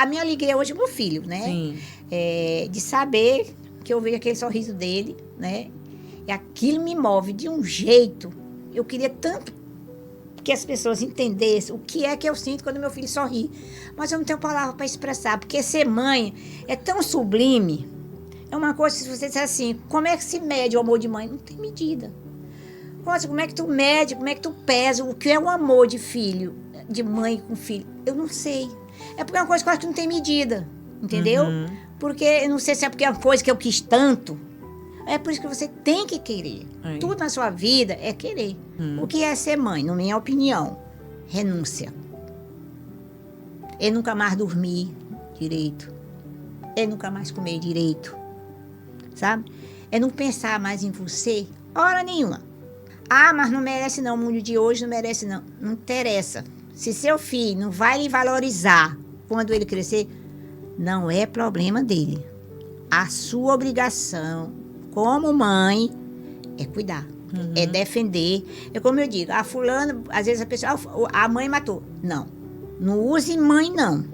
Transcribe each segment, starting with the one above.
a minha alegria hoje é o meu filho, né? Sim. De saber que eu vejo aquele sorriso dele, né? E aquilo me move de um jeito. Eu queria tanto que as pessoas entendessem o que é que eu sinto quando meu filho sorri. Mas eu não tenho palavra para expressar, porque ser mãe é tão sublime. É uma coisa, se você disser assim, como é que se mede o amor de mãe? Não tem medida. Nossa, como é que tu mede, como é que tu pesa o que é o amor de filho, de mãe com filho? Eu não sei. É porque é uma coisa que eu acho que não tem medida, entendeu? Porque, eu não sei se é porque é uma coisa que eu quis tanto. É por isso que você tem que querer. Tudo na sua vida é querer. O que é ser mãe, na minha opinião? Renúncia. É nunca mais dormir direito. É nunca mais comer direito. Sabe? É não pensar mais em você, hora nenhuma. Ah, mas não merece não, o mundo de hoje não merece não. Não interessa. Se seu filho não vai lhe valorizar quando ele crescer, não é problema dele. A sua obrigação como mãe é cuidar, é defender. É como eu digo, a fulana, às vezes a pessoa, a mãe matou. Não, não use mãe não.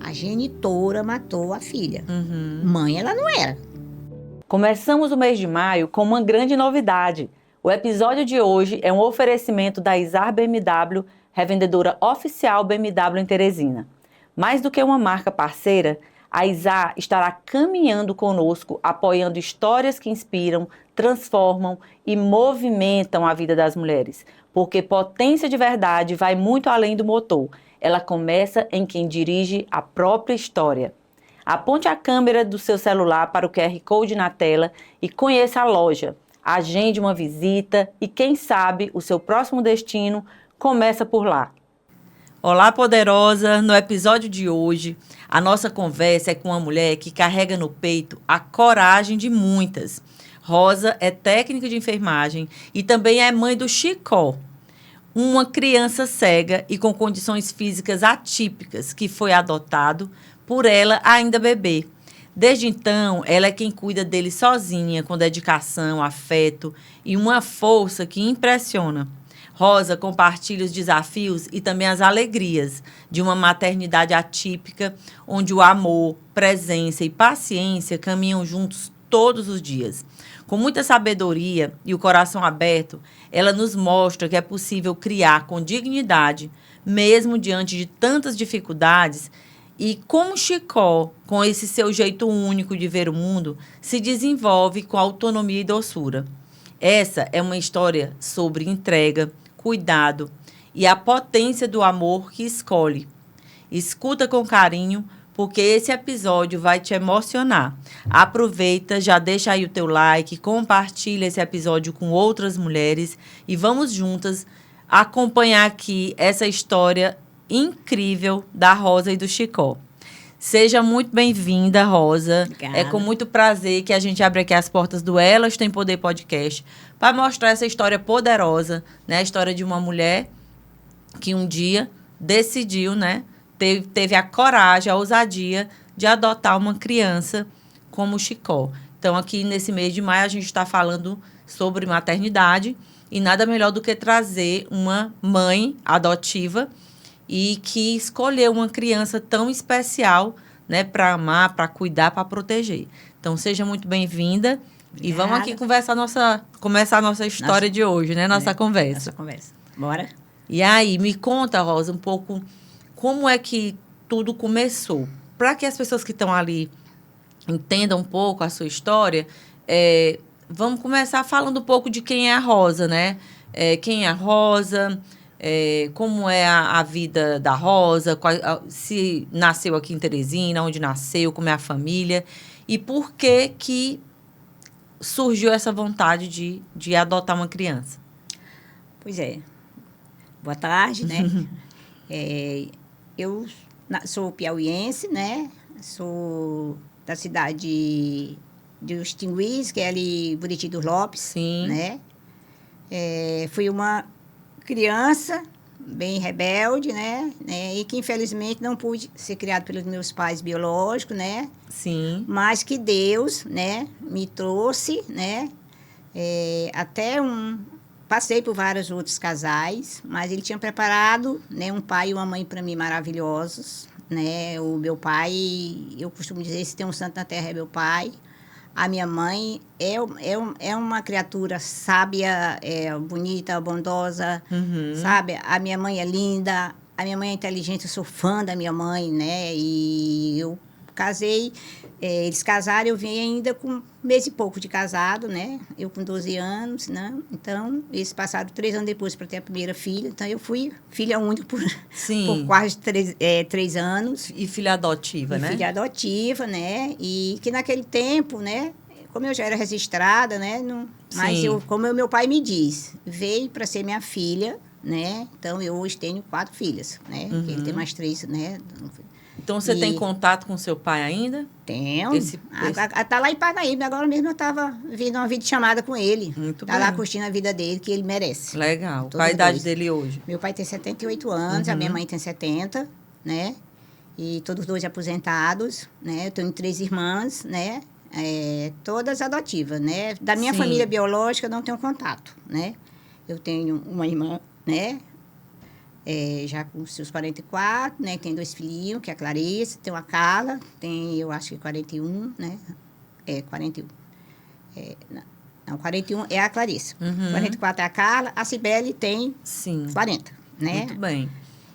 A genitora matou a filha. Mãe ela não era. Começamos o mês de maio com uma grande novidade. O episódio de hoje é um oferecimento da Izar BMW, revendedora oficial BMW em Teresina. Mais do que uma marca parceira, a Izar estará caminhando conosco, apoiando histórias que inspiram, transformam e movimentam a vida das mulheres. Porque potência de verdade vai muito além do motor. Ela começa em quem dirige a própria história. Aponte a câmera do seu celular para o QR Code na tela e conheça a loja. Agende uma visita e, quem sabe, o seu próximo destino começa por lá. Olá, poderosa! No episódio de hoje, a nossa conversa é com uma mulher que carrega no peito a coragem de muitas. Rosa é técnica de enfermagem e também é mãe do Chicó, uma criança cega e com condições físicas atípicas que foi adotado por ela ainda bebê. Desde então, ela é quem cuida dele sozinha, com dedicação, afeto e uma força que impressiona. Rosa compartilha os desafios e também as alegrias de uma maternidade atípica, onde o amor, presença e paciência caminham juntos todos os dias. Com muita sabedoria e o coração aberto, ela nos mostra que é possível criar com dignidade, mesmo diante de tantas dificuldades, e como Chicó, com esse seu jeito único de ver o mundo, se desenvolve com autonomia e doçura. Essa é uma história sobre entrega, cuidado e a potência do amor que escolhe. Escuta com carinho, porque esse episódio vai te emocionar. Aproveita, já deixa aí o teu like, compartilha esse episódio com outras mulheres e vamos juntas acompanhar aqui essa história incrível da Rosa e do Chicó. Seja muito bem-vinda, Rosa. Obrigada. É com muito prazer que a gente abre aqui as portas do Elas Tem Poder Podcast para mostrar essa história poderosa, né? A história de uma mulher que um dia decidiu, né? Teve a coragem, a ousadia de adotar uma criança como o Chicó. Então, aqui nesse mês de maio, a gente está falando sobre maternidade e nada melhor do que trazer uma mãe adotiva e que escolheu uma criança tão especial, né, para amar, para cuidar, para proteger. Então, seja muito bem-vinda. E vamos aqui começar a nossa história de hoje, né? Nossa conversa. Nossa conversa. Bora? E aí, me conta, Rosa, um pouco como é que tudo começou. Para que as pessoas que estão ali entendam um pouco a sua história, vamos começar falando um pouco de quem é a Rosa, né? Quem é a Rosa, como é a vida da Rosa, se nasceu aqui em Teresina, onde nasceu, como é a família, e por que surgiu essa vontade de adotar uma criança. Pois é. Boa tarde, né? Eu sou piauiense, né? Sou da cidade de Os Tinguis, que é ali Buriti dos Lopes. Sim. Né? Fui uma criança bem rebelde, né? E que, infelizmente, não pude ser criada pelos meus pais biológicos, né? Sim. Mas que Deus, né, me trouxe, né? Passei por vários outros casais, mas ele tinha preparado, né, um pai e uma mãe para mim maravilhosos, né? O meu pai, eu costumo dizer, se tem um santo na terra é meu pai. A minha mãe é uma criatura sábia, bonita, bondosa, sabe? A minha mãe é linda, a minha mãe é inteligente, eu sou fã da minha mãe, né? E eu casei, eles casaram, eu vim ainda com um mês e pouco de casado, né? Eu com 12 anos, né? Então, eles passaram 3 anos depois para ter a primeira filha. Então, eu fui filha única por quase 3 anos. E filha adotiva, né? Filha adotiva, né? E que naquele tempo, né? Como eu já era registrada, né? Mas como meu pai me diz, veio para ser minha filha, né? Então, eu hoje tenho 4 filhas, né? Ele tem mais 3, né? Então, você tem contato com seu pai ainda? Tenho. Tá lá em Parnaíba. Agora mesmo eu estava vindo uma videochamada com ele. Muito bem. Tá lá curtindo a vida dele, que ele merece. Legal. Qual a idade dele hoje? Meu pai tem 78 anos, a minha mãe tem 70, né? E todos dois aposentados, né? Eu tenho 3 irmãs, né? Todas adotivas, né? Da minha família biológica, eu não tenho contato, né? Eu tenho uma irmã, né? Já com seus 44, né? Tem 2 filhinhos, que é a Clarice, tem a Carla, tem, eu acho que 41, né? 41. Não, 41 é a Clarice. 44 é a Carla, a Cibele tem 40, né? Muito bem.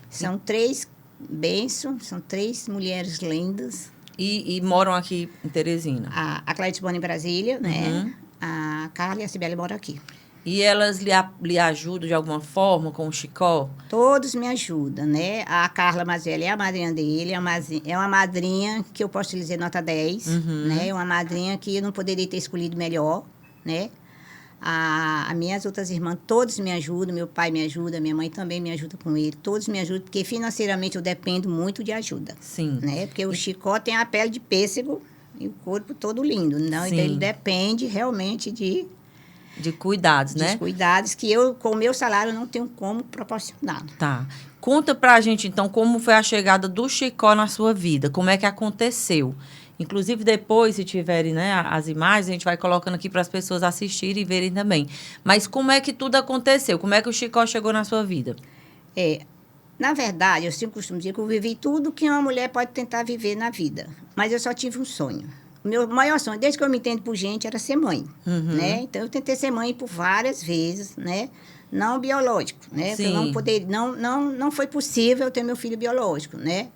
São 3 bênçãos, são 3 mulheres lindas. E moram aqui em Teresina? A Clarice mora em Brasília, né? A Carla e a Cibele moram aqui. E elas lhe ajudam de alguma forma com o Chicó? Todos me ajudam, né? A Carla mais velha é a madrinha dele, é uma madrinha que eu posso te dizer nota 10, né? Uma madrinha que eu não poderia ter escolhido melhor, né? As minhas outras irmãs, todos me ajudam, meu pai me ajuda, minha mãe também me ajuda com ele, todos me ajudam, porque financeiramente eu dependo muito de ajuda. Sim. Né? Porque o Chicó tem a pele de pêssego e o corpo todo lindo, não? Então ele depende realmente de cuidados, né? De cuidados que eu, com o meu salário, não tenho como proporcionar. Tá. Conta pra gente, então, como foi a chegada do Chicó na sua vida, como é que aconteceu. Inclusive, depois, se tiverem, né, as imagens, a gente vai colocando aqui para as pessoas assistirem e verem também. Mas como é que tudo aconteceu? Como é que o Chicó chegou na sua vida? Na verdade, eu sempre costumo dizer que eu vivi tudo que uma mulher pode tentar viver na vida. Mas eu só tive um sonho. O meu maior sonho, desde que eu me entendo por gente, era ser mãe, né? Então, eu tentei ser mãe por várias vezes, né? Não biológico, né? Porque não foi possível eu ter meu filho biológico, né?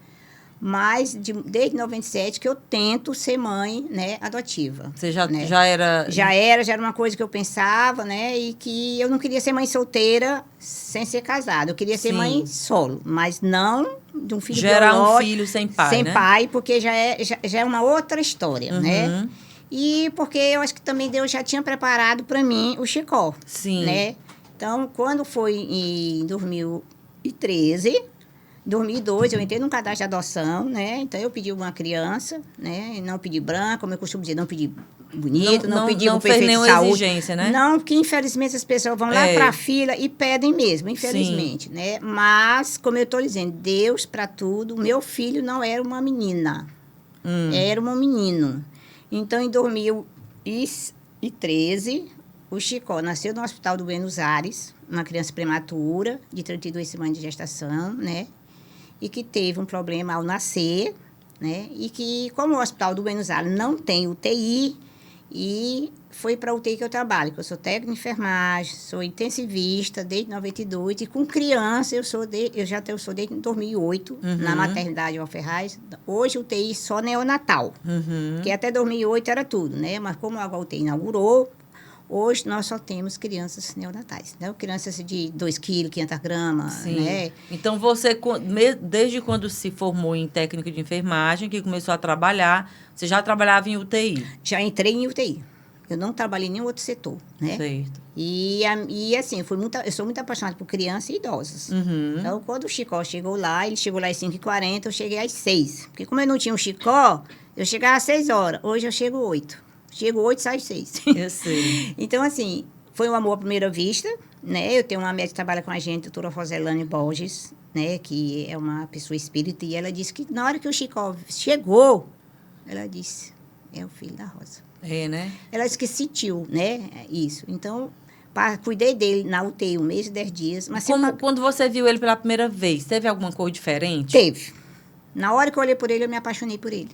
Mas, desde 97, que eu tento ser mãe, né, adotiva. Você já era... Já era uma coisa que eu pensava, né? E que eu não queria ser mãe solteira sem ser casada. Eu queria ser mãe solo, mas não de um filho biológico. Gerar um filho sem pai, sem né? pai, porque já é uma outra história, né? E porque eu acho que também Deus já tinha preparado para mim o Chicó. Sim. Né? Então, quando foi em 2013... 2002, eu entrei num cadastro de adoção, né? Então, eu pedi uma criança, né? Não pedi branca, como eu costumo dizer, não pedi bonito, não pedi com perfeito de saúde. Exigência, né? Não, porque, infelizmente, as pessoas vão lá para a fila e pedem mesmo, infelizmente, né? Mas, como eu estou dizendo, Deus para tudo, o meu filho não era uma menina, era um menino. Então, em 2013, o Chicó nasceu no Hospital do Buenos Aires, uma criança prematura, de 32 semanas de gestação, né? E que teve um problema ao nascer, né? E que, como o Hospital do Buenos Aires não tem UTI, e foi para a UTI que eu trabalho, que eu sou técnica de enfermagem, sou intensivista desde 92, e com criança eu sou desde 2008, na maternidade Alferraz. Hoje UTI só neonatal, que até 2008 era tudo, né? Mas como a UTI inaugurou, hoje nós só temos crianças neonatais, né? Crianças de 2 quilos, 500 gramas, né? Então, você, desde quando se formou em técnica de enfermagem, que começou a trabalhar, você já trabalhava em UTI? Já entrei em UTI. Eu não trabalhei em nenhum outro setor, né? Certo. E assim, eu sou muito apaixonada por crianças e idosos. Então, quando o Chicó chegou lá, ele chegou lá às 5h40, eu cheguei às 6. Porque como eu não tinha um Chicó, eu chegava às 6 horas. Hoje eu chego 8. Chego 8, saio 6. Eu sei. Então, assim, foi um amor à primeira vista, né? Eu tenho uma médica que trabalha com a gente, a doutora Roselane Borges, né? Que é uma pessoa espírita, e ela disse que na hora que o Chicó chegou, ela disse, é o filho da Rosa. Né? Ela disse que sentiu, né? Isso. Então, cuidei dele na UTI 1 mês e 10 dias. Mas quando você viu ele pela primeira vez, teve alguma coisa diferente? Teve. Na hora que eu olhei por ele, eu me apaixonei por ele.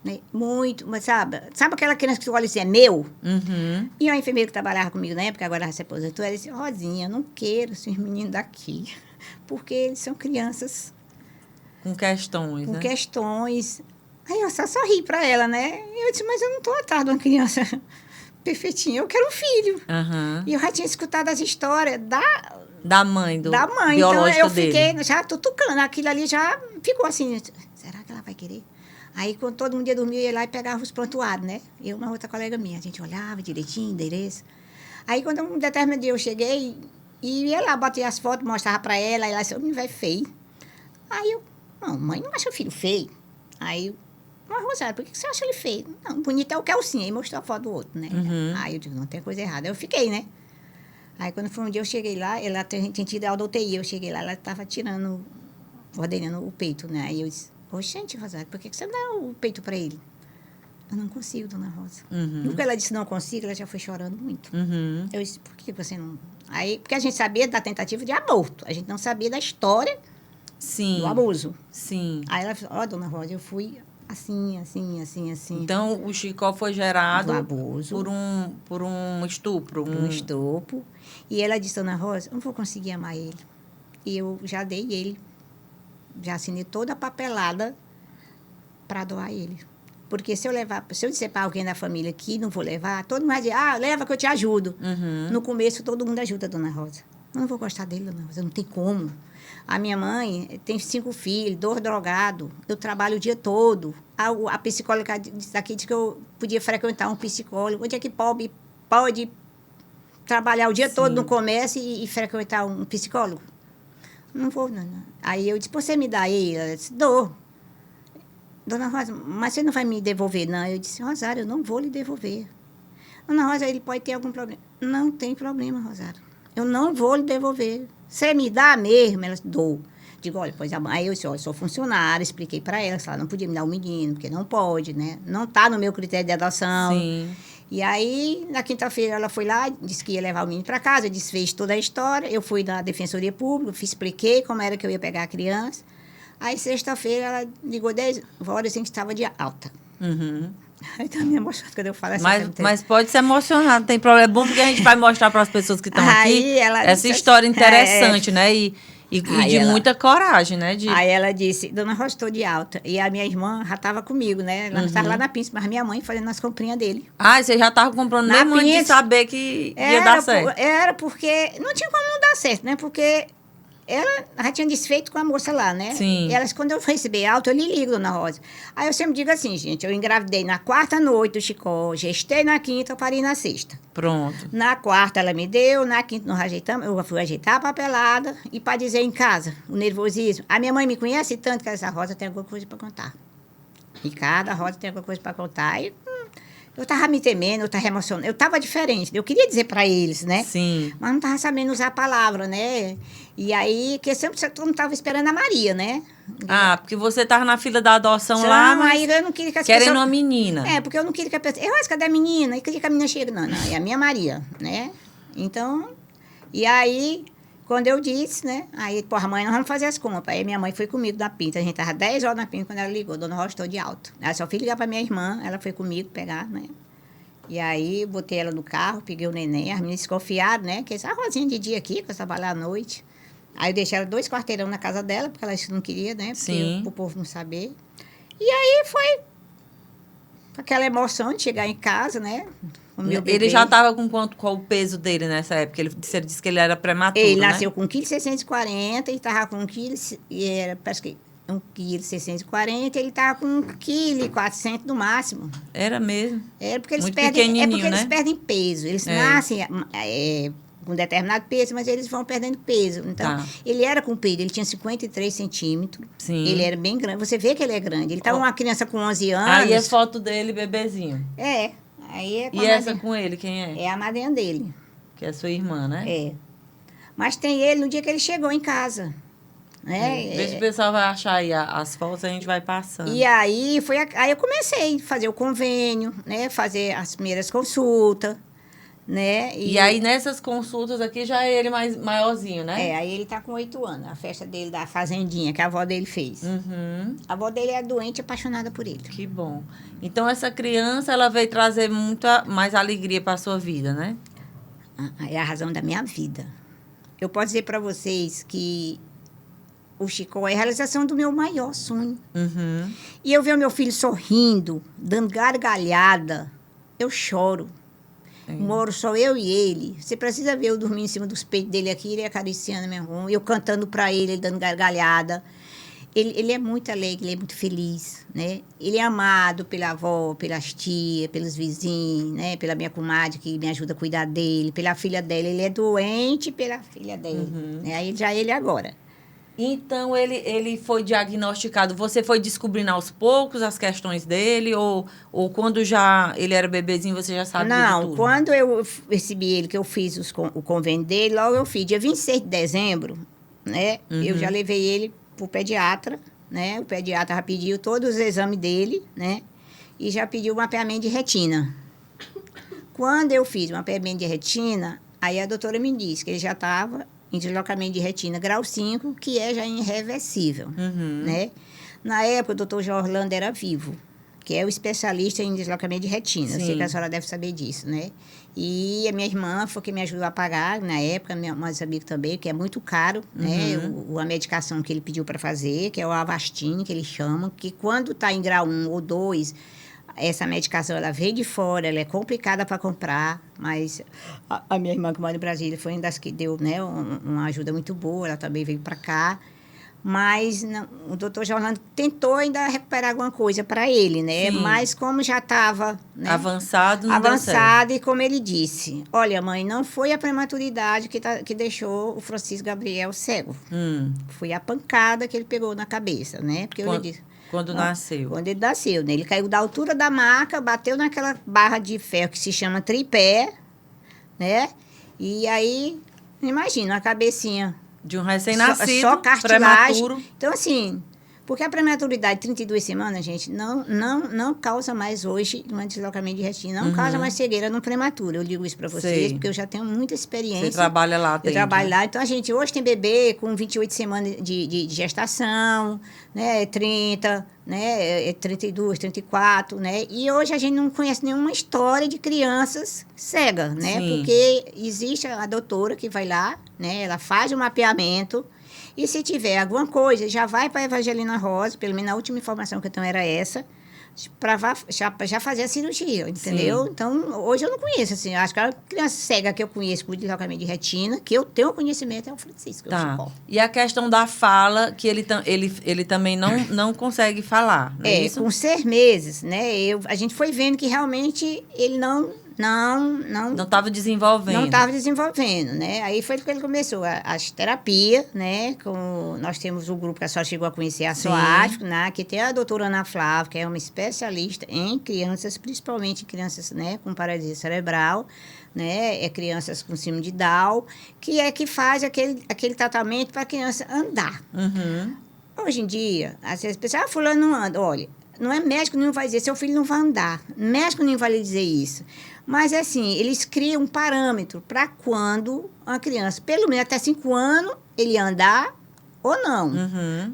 Né? Muito, mas sabe aquela criança que tu olha assim, é meu? Uhum. E uma enfermeira que trabalhava comigo na época, agora ela se aposentou, ela disse, Rosinha, eu não quero esses meninos daqui, porque eles são crianças Com questões, com né? questões. Aí eu só sorri para ela, né? E eu disse, mas eu não estou atrás de uma criança perfeitinha, eu quero um filho. Uhum. E eu já tinha escutado as histórias Da mãe, da mãe. Então biológica eu dele. fiquei já tutucando, aquilo ali já ficou assim, será que ela vai querer? Aí, quando todo mundo ia dormir, eu ia lá e pegava os prontuários, né? Eu e uma outra colega minha. A gente olhava direitinho, endereço. Aí, quando um determinado dia eu cheguei, e ia lá, batia as fotos, mostrava pra ela, e ela disse, o menino vai feio. Aí eu, não, mãe, não acha o filho feio. Aí eu, mas Rosário, por que você acha ele feio? Não, bonito é o Kelsinho. Aí mostrou a foto do outro, né? Uhum. Aí eu digo, não tem coisa errada. Aí eu fiquei, né? Aí, quando foi um dia, eu cheguei lá, ela tinha tido aula da UTI, eu cheguei lá, ela estava tirando, ordenando o peito, né? Aí eu disse, gente, Rosário, por que você não dá o peito para ele? Eu não consigo, dona Rosa. Uhum. No que ela disse não consigo, ela já foi chorando muito. Uhum. Eu disse, por que você não... Aí, porque a gente sabia da tentativa de aborto, a gente não sabia da história Sim. do abuso. Sim. Aí ela falou, dona Rosa, eu fui assim. Então, o Chicó foi gerado do abuso, por um estupro. um estupro. E ela disse, dona Rosa, eu não vou conseguir amar ele. E eu já dei ele. Já assinei toda a papelada para doar ele. Porque se eu disser para alguém da família que não vou levar, todo mundo vai dizer, leva que eu te ajudo. Uhum. No começo, todo mundo ajuda a dona Rosa. Eu não vou gostar dele, dona Rosa, não tem como. A minha mãe tem 5 filhos, 2 drogados, eu trabalho o dia todo. A psicóloga daqui disse que eu podia frequentar um psicólogo. Onde é que pobre pode trabalhar o dia todo no comércio e frequentar um psicólogo? Não vou, não. Aí eu disse, você me dá ele? Ela disse, dou. Dona Rosa, mas você não vai me devolver, não? Eu disse, Rosário, eu não vou lhe devolver. Dona Rosa, ele pode ter algum problema. Não tem problema, Rosário. Eu não vou lhe devolver. Você me dá mesmo? Ela disse, dou. Digo, olha, pois aí eu disse, olha, eu sou funcionária, expliquei para ela que ela não podia me dar um menino, porque não pode, né? Não está no meu critério de adoção. Sim. E aí, na quinta-feira, ela foi lá, disse que ia levar o menino para casa, eu desfez toda a história, eu fui na Defensoria Pública, expliquei como era que eu ia pegar a criança. Aí, sexta-feira, ela ligou 10 horas, assim, que estava de alta. Uhum. Aí tá me emocionando quando eu falo assim. Mas pode se emocionar, não tem problema. É bom porque a gente vai mostrar para as pessoas que estão aqui essa história interessante, né? E de muita coragem, né? Aí ela disse, dona Rosa, estou de alta. E a minha irmã já estava comigo, né? Ela não estava lá na Pince, mas a minha mãe fazendo as comprinhas dele. Você já estava comprando mesmo antes de saber que ia dar certo? Era porque... Não tinha como não dar certo, né? Porque ela já tinha desfeito com a moça lá, né? Sim. E elas, quando eu receber alta, eu lhe ligo, dona Rosa. Aí eu sempre digo assim, gente, eu engravidei na 4ª noite do Chicó, gestei na 5ª, eu parei na 6ª. Pronto. Na 4ª ela me deu, na 5ª nós ajeitamos, eu fui ajeitar a papelada e para dizer em casa, o nervosismo. A minha mãe me conhece tanto que essa Rosa tem alguma coisa para contar. E cada Rosa tem alguma coisa para contar. E, eu tava me temendo, eu tava emocionando, eu tava diferente. Eu queria dizer para eles, né? Sim. Mas não tava sabendo usar a palavra, né? E aí, que sempre todo mundo tava esperando a Maria, né? Porque você tava na fila da adoção lá, mas aí eu não queria que as querendo pessoas... uma menina. Porque eu não queria que a pessoa... Cadê a menina? E queria que a menina chegue. Não, é a minha Maria, né? Então, e aí, quando eu disse, né? Aí, porra, mãe, nós vamos fazer as compras. Aí minha mãe foi comigo na Pinta. A gente tava 10 horas na Pinta quando ela ligou. Dona Rosa, estou de alta. Ela só fui ligar para minha irmã, ela foi comigo pegar, né? E aí, botei ela no carro, peguei o neném, as meninas desconfiaram, né? Que essa Rosinha de dia aqui, que eu trabalhar à noite. Aí eu deixei ela 2 quarteirão na casa dela, porque ela não queria, né? Sim. Para o povo não saber. E aí foi aquela emoção de chegar em casa, né? O meu bebê. Ele já estava com qual o peso dele nessa época? Ele disse que ele era prematuro, Ele né? nasceu com 1,640 kg e estava com 1 kg, e era, parece que 1,640 kg, ele estava com 1,4 kg no máximo. Era mesmo? Era porque eles muito perdem, pequenininho, eles né? perdem peso. Eles nascem com determinado peso, mas eles vão perdendo peso. Então, ele era comprido, ele tinha 53 centímetros. Sim. Ele era bem grande. Você vê que ele é grande. Ele estava uma criança com 11 anos. Aí é foto dele, bebezinho. Aí é com e essa com ele, quem é? É a madrinha dele. Que é sua irmã, né? Mas tem ele no dia que ele chegou em casa. Né? Vê se o pessoal vai achar aí as fotos, a gente vai passando. E aí, aí eu comecei a fazer o convênio, né? Fazer as primeiras consultas. né? E aí, nessas consultas aqui, já é ele mais maiorzinho, né? Aí ele tá com 8 anos, a festa dele da fazendinha, que a avó dele fez. Uhum. A avó dele é doente e apaixonada por ele. Que bom. Então, essa criança, ela veio trazer muita mais alegria para a sua vida, né? É a razão da minha vida. Eu posso dizer para vocês que o Chicó é a realização do meu maior sonho. Uhum. E eu ver o meu filho sorrindo, dando gargalhada, eu choro. Moro só eu e ele. Você precisa ver eu dormindo em cima dos peitos dele aqui, ele acariciando meu irmão, eu cantando para ele, ele dando gargalhada. Ele é muito alegre, ele é muito feliz, né? Ele é amado pela avó, pelas tias, pelos vizinhos, né? Pela minha comadre, que me ajuda a cuidar dele, pela filha dela. Ele é doente pela filha dele. Né? Aí já ele agora. Então, ele foi diagnosticado. Você foi descobrindo aos poucos as questões dele? Ou quando já ele era bebezinho, você já sabia de tudo? Não, quando eu recebi ele, que eu fiz o convênio dele, logo eu fiz. Dia 26 de dezembro, né? Eu já levei ele pro pediatra, né? O pediatra já pediu todos os exames dele, né? E já pediu um mapeamento de retina. Quando eu fiz o mapeamento de retina, aí a doutora me disse que ele já estava em deslocamento de retina grau 5, que é já irreversível, né? Na época, o doutor João Orlando era vivo, que é o especialista em deslocamento de retina. Sim. Eu sei que a senhora deve saber disso, né? E a minha irmã foi que me ajudou a pagar, na época, meus amigos também, que é muito caro, né? A medicação que ele pediu para fazer, que é o Avastin, que eles chamam, que quando está em grau 1 ou 2, essa medicação, ela veio de fora, ela é complicada para comprar, mas a minha irmã que mora em Brasília foi uma das que deu, né, uma ajuda muito boa, ela também veio para cá. Mas não, o doutor Jornando tentou ainda recuperar alguma coisa para ele, né? Sim. Mas como já estava... Né, avançado, não deu certo. avançado, e como ele disse, olha, mãe, não foi a prematuridade que deixou o Francisco Gabriel cego. Foi a pancada que ele pegou na cabeça, né? Porque eu já disse... Quando nasceu. Quando ele nasceu, né? Ele caiu da altura da maca, bateu naquela barra de ferro que se chama tripé, né? E aí, imagina, a cabecinha... De um recém-nascido, só cartilagem. prematuro. Então, assim, porque a prematuridade de 32 semanas, gente, não causa mais hoje um deslocamento de retina, não causa mais cegueira no prematuro. Eu digo isso para vocês, Sei. porque eu já tenho muita experiência. Você trabalha lá Eu dentro. trabalho lá. Então, a gente hoje tem bebê com 28 semanas de gestação, né? 30, né? 32, 34, né? E hoje a gente não conhece nenhuma história de crianças cegas, né? Sim. Porque existe a doutora que vai lá, né? Ela faz o mapeamento. E se tiver alguma coisa, já vai para a Evangelina Rosa, pelo menos a última informação que eu tenho era essa, para já fazer a cirurgia, entendeu? Sim. Então, hoje eu não conheço, assim, acho que a criança cega que eu conheço com deslocamento de retina, que eu tenho conhecimento, é o Francisco. Tá. O Chicó. E a questão da fala, que ele também não consegue falar, não é isso? Com 6 meses, né? A gente foi vendo que realmente ele não estava desenvolvendo. Não estava desenvolvendo, né? Aí foi que ele começou as terapias, né? Nós temos um grupo que a senhora chegou a conhecer, a SOASP, né? Que tem a doutora Ana Flávia, que é uma especialista em crianças, principalmente crianças, né? Com paralisia cerebral, né? Crianças com síndrome de Down, que faz aquele tratamento para a criança andar. Hoje em dia, às vezes, a pessoa, fulano não anda. Olha, não é médico nenhum vai dizer, seu filho não vai andar. Médico nenhum vai lhe dizer isso. Mas, assim, eles criam um parâmetro para quando uma criança, pelo menos até 5 anos, ele andar ou não.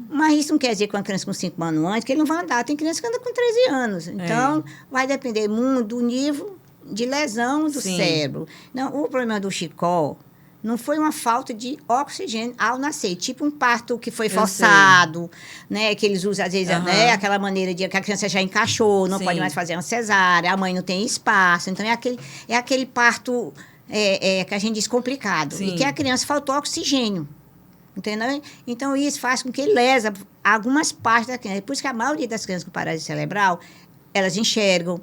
Mas isso não quer dizer que uma criança com 5 anos antes, que ele não vai andar. Tem criança que anda com 13 anos. Então, vai depender muito do nível de lesão do cérebro. Não, o problema do Chicó não foi uma falta de oxigênio ao nascer, tipo um parto que foi forçado, né? Que eles usam, às vezes, né? Aquela maneira de que a criança já encaixou, não pode mais fazer uma cesárea, a mãe não tem espaço. Então, é aquele parto que a gente diz complicado. E que a criança faltou oxigênio. Entendeu? Então, isso faz com que lesa algumas partes da criança. Por isso que a maioria das crianças com paralisia cerebral, elas enxergam,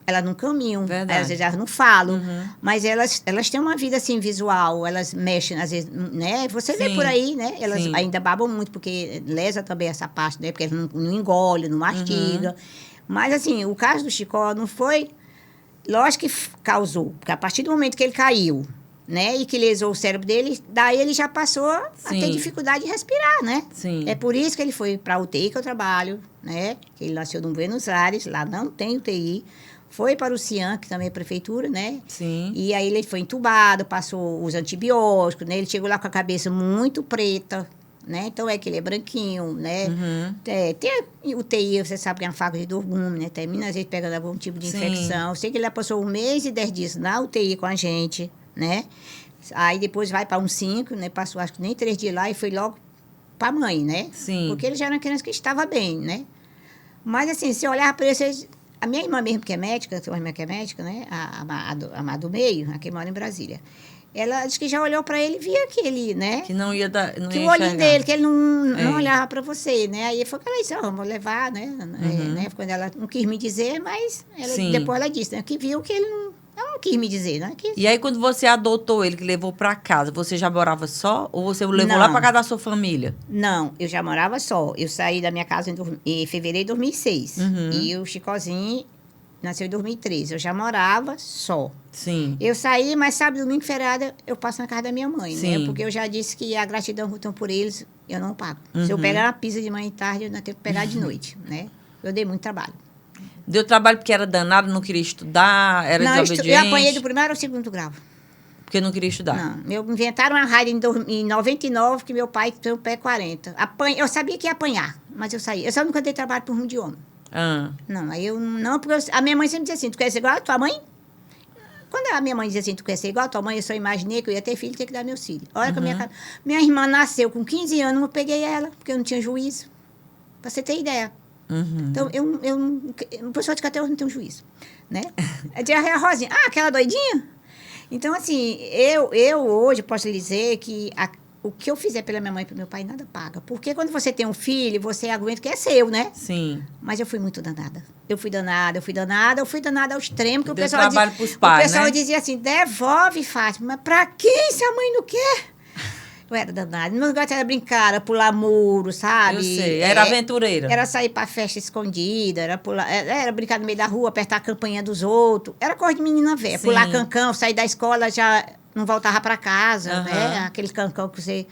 elas não caminham, às vezes elas não falam, mas elas têm uma vida assim visual, elas mexem, às vezes, né? Você vê por aí, né? Elas ainda babam muito, porque lesa também essa parte, né? Porque elas não engolem, não mastigam. Mas, assim, o caso do Chicó não foi... Lógico que causou, porque a partir do momento que ele caiu, né? E que lesou o cérebro dele, daí ele já passou a ter dificuldade de respirar, né? É por isso que ele foi para a UTI que eu trabalho, né? Que ele nasceu no Buenos Aires, lá não tem UTI. Foi para o Cian, que também é prefeitura, né? Sim. E aí ele foi entubado, passou os antibióticos, né? Ele chegou lá com a cabeça muito preta, né? Então é que ele é branquinho, né? Uhum. Tem a UTI, você sabe que é uma faca de dorgume, né? Termina às vezes pegando algum tipo de Sim. infecção. Eu sei que ele já passou 1 mês e 10 dias na UTI com a gente, né? Aí depois vai para um 5, né? Passou acho que nem 3 dias lá e foi logo para a mãe, né? Sim. Porque ele já era uma criança que estava bem, né? Mas assim, se olhar para ele, a minha irmã mesmo que é médica, tem uma irmã que é médica, né? A do meio, a que mora em Brasília. Ela disse que já olhou para ele e via que ele, né? Que não ia dar, não Que ia o olhinho enxergar. dele, que ele não É. olhava para você, né? Aí foi que ela disse, vamos levar, né? Né? Quando ela não quis me dizer, mas Sim. depois ela disse, né? Que viu que ele não quis me dizer, né? Que, E aí, quando você adotou ele, que levou pra casa, você já morava só? Ou você o levou Não. lá pra casa da sua família? não, eu já morava só. Eu saí da minha casa em fevereiro de 2006. Uhum. E o Chicozinho nasceu em 2013. Eu já morava só. Sim. Eu saí, mas sábado, domingo, feriado, eu passo na casa da minha mãe, Sim. né? Porque eu já disse que a gratidão que eu tenho por eles, eu não pago. Se eu pegar uma pizza de manhã e tarde, eu não tenho que pegar de noite, né? Eu dei muito trabalho. Deu trabalho porque era danado, não queria estudar, era Não, desobediente? eu apanhei do primeiro ao segundo grau. Porque não queria estudar. Não, inventaram uma rádio em 99, que meu pai tem o pé 40. Eu sabia que ia apanhar, mas eu saí. Eu só nunca dei trabalho por rumo de homem. Ah, Não, aí eu não, porque a minha mãe sempre dizia assim, tu quer ser igual a tua mãe? Quando a minha mãe dizia assim, tu quer ser igual a tua mãe, eu só imaginei que eu ia ter filho e ter que dar meus filhos. Olha que minha irmã nasceu com 15 anos, eu peguei ela, porque eu não tinha juízo. Pra você ter ideia. uhum. Então, o pessoal de até hoje não tem um juízo, né? A Rosinha, aquela doidinha? Então, assim, eu hoje posso lhe dizer que o que eu fizer pela minha mãe e pelo meu pai, nada paga. Porque quando você tem um filho, você aguenta que é seu, né? Sim. Mas eu fui muito danada. Eu fui danada ao extremo, que o Deu pessoal trabalho pros pais, o pessoal né? dizia assim, devolve, Fátima. Mas pra quem se a mãe não quer? Eu era danada. Meu negócio era brincar, era pular muro, sabe? Eu sei, era aventureira. Era sair pra festa escondida, era pular, era brincar no meio da rua, apertar a campainha dos outros. Era coisa de menina velha. Sim. Pular cancão, sair da escola, já não voltava pra casa, Aham. né? Aquele cancão que você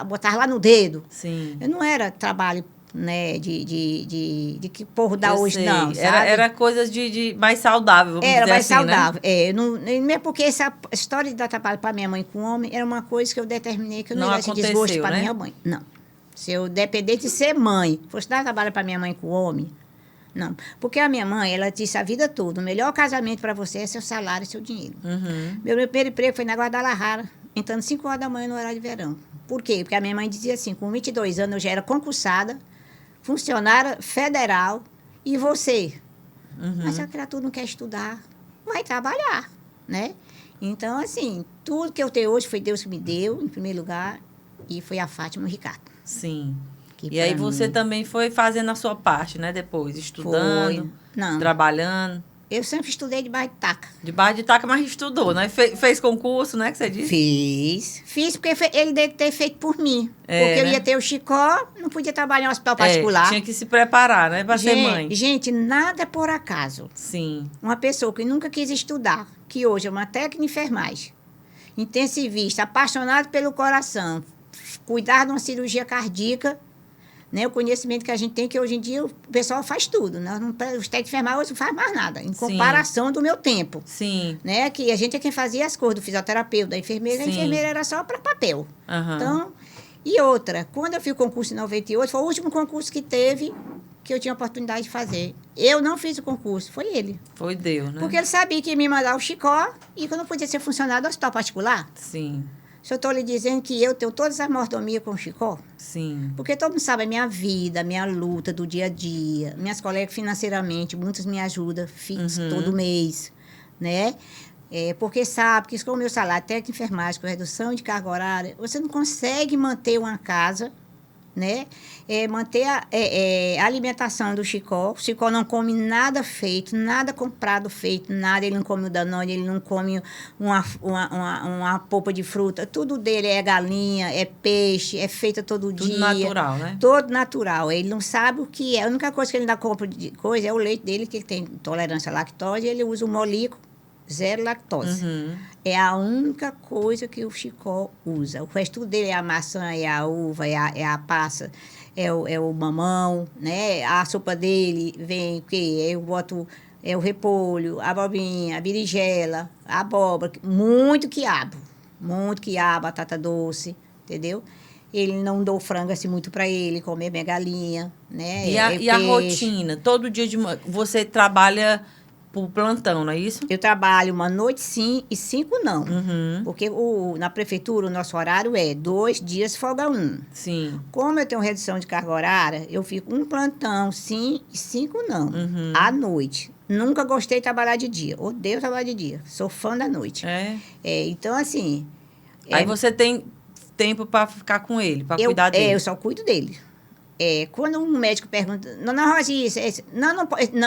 botava lá no dedo. Sim. Eu não era trabalho, né, de que o povo dá Eu hoje, sei. não, Era, sabe? era coisas de mais saudável, vamos Era dizer mais assim, saudável. né? Mesmo porque essa história de dar trabalho para minha mãe com homem era uma coisa que eu determinei que eu não Não ia dar esse aconteceu, desgosto para né? minha mãe. Não. Se eu dependesse de ser mãe, fosse dar trabalho para minha mãe com homem, não. Porque a minha mãe, ela disse a vida toda, o melhor casamento para você é seu salário e seu dinheiro. Uhum. Meu primeiro emprego foi na Guadalajara, entrando 5 horas da manhã no horário de verão. Por quê? Porque a minha mãe dizia assim, com 22 anos eu já era concursada, funcionária federal, e você? Mas se a criatura não quer estudar, vai trabalhar, né? Então, assim, tudo que eu tenho hoje foi Deus que me deu, em primeiro lugar, e foi a Fátima e o Ricardo. Sim. Que E aí pra você mim também foi fazendo a sua parte, né? Depois, estudando, foi. Não, trabalhando. eu sempre estudei debaixo de taca. Debaixo de taca, mas estudou, né? Fez concurso, né? Que você disse? Fiz porque ele deve ter feito por mim. É, Porque eu né? ia ter o Chicó, não podia trabalhar em um hospital particular. Tinha que se preparar, né? Pra ser mãe. Gente, nada é por acaso. Sim. Uma pessoa que nunca quis estudar, que hoje é uma técnica de enfermagem, intensivista, apaixonado pelo coração, cuidar de uma cirurgia cardíaca, né? O conhecimento que a gente tem, que hoje em dia o pessoal faz tudo. Né? Os técnicos de enfermagem hoje não faz mais nada, em comparação do meu tempo. Sim. Né? Que a gente é quem fazia as coisas, do fisioterapeuta, da enfermeira. Sim. A enfermeira era só para papel. Aham. Então, e outra, quando eu fiz o concurso em 98, foi o último concurso que teve, que eu tinha a oportunidade de fazer. Eu não fiz o concurso, foi ele. Foi Deus, né? Porque ele sabia que ia me mandar o Chicó e que eu não podia ser funcionário do hospital particular. Sim. Se eu estou lhe dizendo que eu tenho todas as mordomias com o Chicó, Sim. porque todo mundo sabe a minha vida, a minha luta do dia a dia. Minhas colegas financeiramente, muitas me ajudam fixo todo mês, né? Porque sabe que com o meu salário técnico de enfermagem, com redução de carga horária, você não consegue manter uma casa, né? Manter a alimentação do Chicó. O Chicó não come nada feito, nada comprado feito, nada. Ele não come o Danone, ele não come uma polpa de fruta. Tudo dele é galinha, é peixe, é feito todo dia. Tudo natural, né? Todo natural. Ele não sabe o que é. A única coisa que ele ainda compra de coisa é o leite dele, que ele tem intolerância à lactose, e ele usa o Molico, zero lactose. É a única coisa que o Chicó usa. O resto dele é a maçã, é a uva, é a passa, é o mamão, né? A sopa dele vem o quê? Eu boto o repolho, a abobrinha, a berinjela, a abóbora, muito quiabo, batata doce, entendeu? Ele não dou frango assim muito para ele comer minha galinha, né? E a Peixe. rotina? Todo dia você trabalha por plantão, não é isso? Eu trabalho uma noite sim e 5 não. Uhum. Porque na prefeitura o nosso horário é 2 dias, folga 1. Sim. Como eu tenho redução de carga horária, eu fico um plantão sim e 5 não. Uhum. À noite. Nunca gostei de trabalhar de dia. Odeio trabalhar de dia. Sou fã da noite. Então, assim. Aí você tem tempo para ficar com ele, para cuidar dele. Eu só cuido dele. Quando um médico pergunta, Dona Rosinha,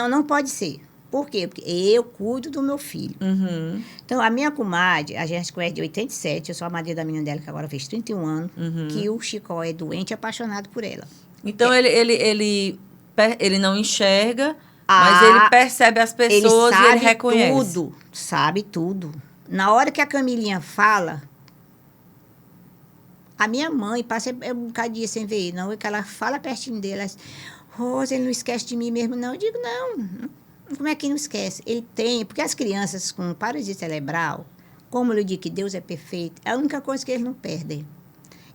não pode ser. Por quê? Porque eu cuido do meu filho. Uhum. Então, a minha comadre, a gente conhece de 87, eu sou a madrinha da menina dela, que agora fez 31 anos, que o Chicó é doente e apaixonado por ela. Então, ele não enxerga, mas ele percebe as pessoas e ele reconhece. Sabe tudo. Na hora que a Camilinha fala, a minha mãe passa um bocadinho sem ver ele, não, é que ela fala pertinho dele, ela diz, Rosa, ele não esquece de mim mesmo, não. Eu digo, não. Como é que não esquece? Ele tem, porque as crianças com paralisia cerebral, como eu digo que Deus é perfeito, a única coisa que eles não perdem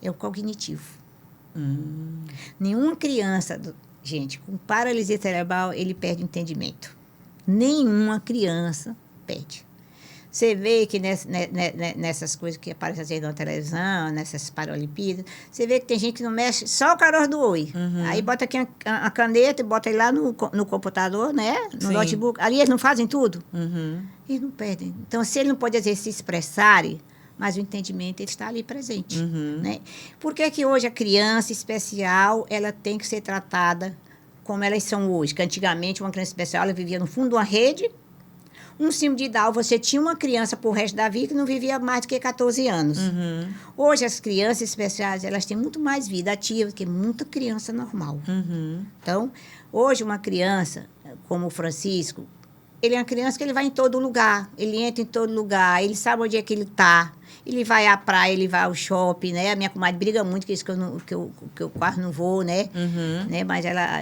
é o cognitivo. Nenhuma criança, gente, com paralisia cerebral, ele perde o entendimento. Nenhuma criança perde. Você vê que nessas coisas que aparecem na televisão, nessas Paralimpíadas, você vê que tem gente que não mexe só o caroço do oi. Aí bota aqui a caneta e bota ele lá no computador, né? No notebook. Ali eles não fazem tudo. Eles não perdem. Então, se ele não pode, às vezes, se expressarem, mas o entendimento ele está ali presente. Né? Por que que hoje a criança especial ela tem que ser tratada como elas são hoje? Que antigamente uma criança especial ela vivia no fundo de uma rede. Um símbolo de Down, você tinha uma criança por resto da vida que não vivia mais do que 14 anos. Hoje, as crianças especiais, elas têm muito mais vida ativa do que muita criança normal. Então, hoje, uma criança, como o Francisco, ele é uma criança que ele vai em todo lugar, ele entra em todo lugar, ele sabe onde é que ele está, ele vai à praia, ele vai ao shopping, né? A minha comadre briga muito com isso, que eu quase não vou, né? Né?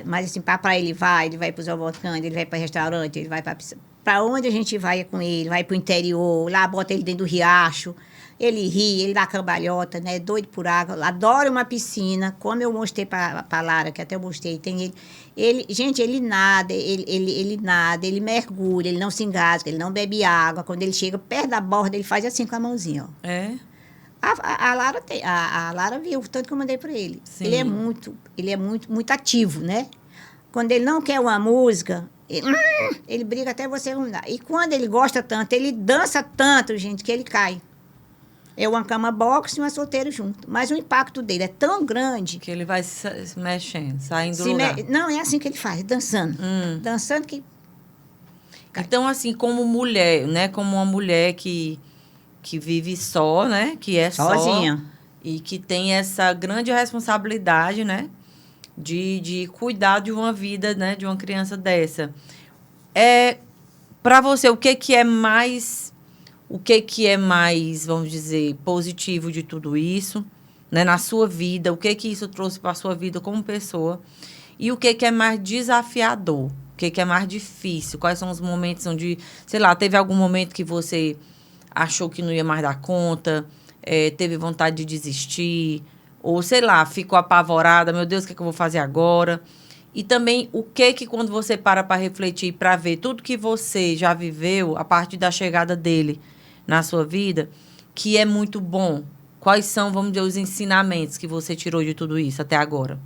Mas assim, para a praia ele vai para os alvocantes, ele vai para restaurante, ele vai para onde a gente vai com ele, vai para o interior, lá bota ele dentro do riacho, ele ri, ele dá cambalhota, né? Doido por água, adora uma piscina, como eu mostrei para a Lara, que até eu mostrei, tem gente, ele nada, ele nada, ele mergulha, ele não se engasga, ele não bebe água, quando ele chega perto da borda, ele faz assim com a mãozinha, ó. A Lara a Lara viu o tanto que eu mandei para ele. Sim. Ele é muito ativo, né? Quando ele não quer uma música, ele briga até você não dar. E quando ele gosta tanto, ele dança tanto, gente, que ele cai. É uma cama boxe e uma solteiro junto. Mas o impacto dele é tão grande... Que ele vai se mexendo, saindo do lugar. Não, é assim que ele faz, dançando. Dançando que... Então, assim, como mulher, né? Como uma mulher que vive só, né? Que é sozinha. Só. E que tem essa grande responsabilidade, né? De cuidar de uma vida, né? De uma criança dessa. Para você, o que é mais, vamos dizer, positivo de tudo isso, né? Na sua vida, o que isso trouxe para a sua vida como pessoa? E o que é mais desafiador? O que é mais difícil? Quais são os momentos onde, sei lá, teve algum momento que você achou que não ia mais dar conta, teve vontade de desistir, ou, sei lá, ficou apavorada, meu Deus, o que eu vou fazer agora? E também, o que quando você para refletir, para ver tudo que você já viveu a partir da chegada dele na sua vida, que é muito bom? Quais são, vamos dizer, os ensinamentos que você tirou de tudo isso até agora?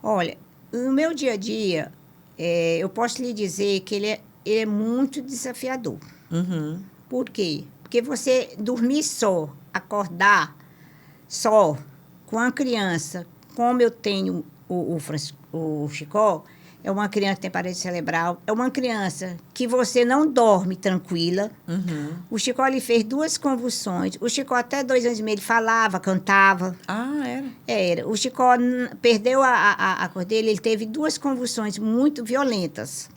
Olha, no meu dia a dia, eu posso lhe dizer que ele é muito desafiador. Por quê? Porque você dormir só, acordar só, com a criança, como eu tenho o Chicó, é uma criança que tem paralisia cerebral, é uma criança que você não dorme tranquila. O Chicó, ele fez 2 convulsões. O Chicó, até 2 anos e meio, ele falava, cantava. Era? Era. O Chicó perdeu a cor dele, ele teve 2 convulsões muito violentas.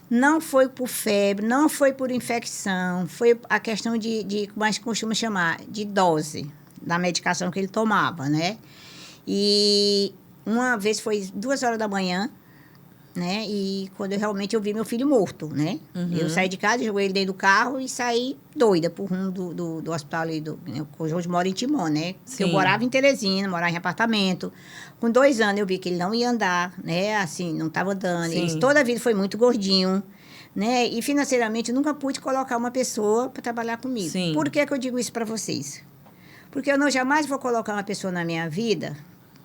Não foi por febre, não foi por infecção, foi a questão de como a gente costuma chamar, de dose da medicação que ele tomava, né? E Uma vez foi 2 horas da manhã, né? E quando eu vi meu filho morto, né? Eu saí de casa, joguei ele dentro do carro e saí doida pro rumo do hospital ali, hoje moro em Timon, né? Porque eu morava em Teresina, morava em apartamento. Com 2 anos eu vi que ele não ia andar, né? Assim, não estava andando. Ele toda a vida foi muito gordinho, né? E financeiramente eu nunca pude colocar uma pessoa para trabalhar comigo. Sim. Por que eu digo isso para vocês? Porque eu jamais vou colocar uma pessoa na minha vida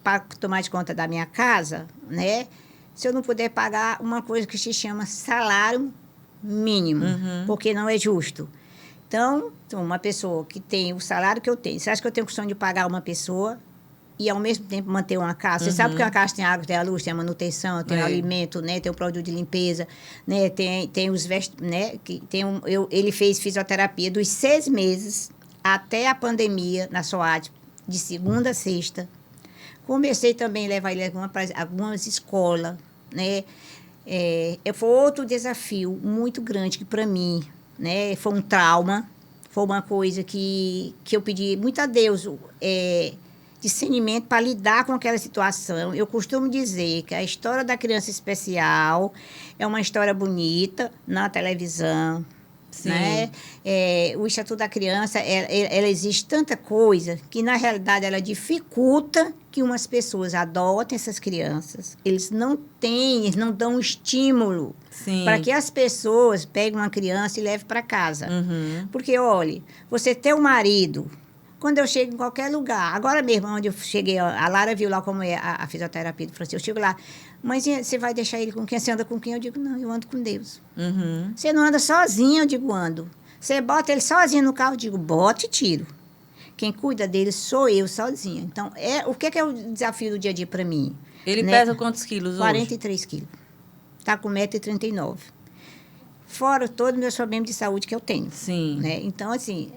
para tomar de conta da minha casa, né? Se eu não puder pagar uma coisa que se chama salário mínimo, porque não é justo. Então, uma pessoa que tem o salário que eu tenho, você acha que eu tenho questão de pagar uma pessoa e, ao mesmo tempo, manter uma casa? Você sabe que uma casa tem água, tem a luz, tem a manutenção, tem o alimento, né? Tem o produto de limpeza, né? Tem os vestidos, né? Ele fez fisioterapia dos 6 meses até a pandemia na SOAD, de segunda a sexta. Comecei também a levar ele a algumas escolas, né? Foi outro desafio muito grande que, para mim, né, foi um trauma. Foi uma coisa que eu pedi muito a Deus, discernimento para lidar com aquela situação. Eu costumo dizer que a história da criança especial é uma história bonita na televisão, né? O Estatuto da Criança, ela existe tanta coisa que, na realidade, ela dificulta que umas pessoas adotem essas crianças. Eles não dão estímulo para que as pessoas peguem uma criança e levem para casa. Porque, olha, você ter um marido, quando eu chego em qualquer lugar, agora mesmo, onde eu cheguei, a Lara viu lá como é a fisioterapia do Francisco, eu chego lá, mãezinha, você vai deixar ele com quem? Você anda com quem? Eu digo, não, eu ando com Deus. Você não anda sozinho? Eu digo, ando. Você bota ele sozinho no carro? Eu digo, bota e tiro. Quem cuida dele sou eu sozinha. Então, o que é o desafio do dia a dia para mim? Ele pesa quantos quilos hoje? 43 quilos. Está com 1,39 m. Fora todos os meus problemas de saúde que eu tenho. Sim. Né? Então, assim,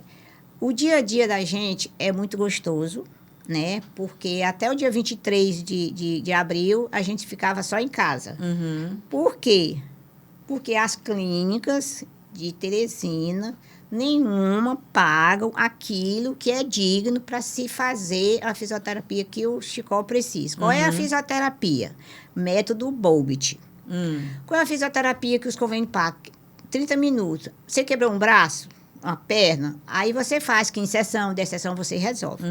o dia a dia da gente é muito gostoso, né? Porque até o dia 23 de abril, a gente ficava só em casa. Por quê? Porque as clínicas de Teresina, nenhuma pagam aquilo que é digno para se fazer a fisioterapia que o Chicó precisa. Qual é a fisioterapia? Método Bobit. Qual é a fisioterapia que os convênios pagam? 30 minutos. Você quebrou um braço, uma perna, aí você faz 15 sessões, 10 sessões você resolve.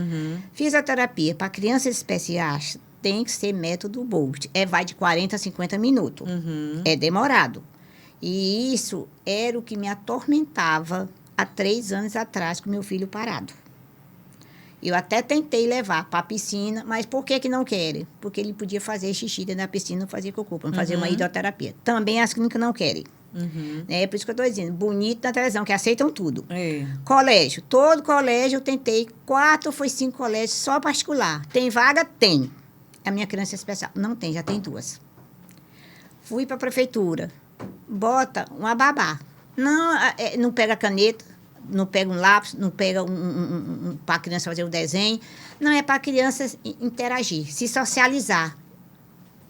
Fisioterapia para crianças especiais tem que ser método Bobit. Vai de 40 a 50 minutos. É demorado. E isso era o que me atormentava há 3 anos atrás com meu filho parado. Eu até tentei levar para a piscina, mas por que não querem? Porque ele podia fazer xixi dentro da piscina, não fazer cocô, para não fazer uma hidroterapia. Também as clínicas não querem. É por isso que eu estou dizendo, bonito na televisão, que aceitam tudo. Colégio, todo colégio eu tentei, 4 ou 5 colégios só particular. Tem vaga? Tem. A minha criança especial. Não tem, já tem 2. Fui para a prefeitura. Bota uma babá. Não pega caneta, não pega um lápis, não pega para a criança fazer um desenho. Não, é para a criança interagir, se socializar.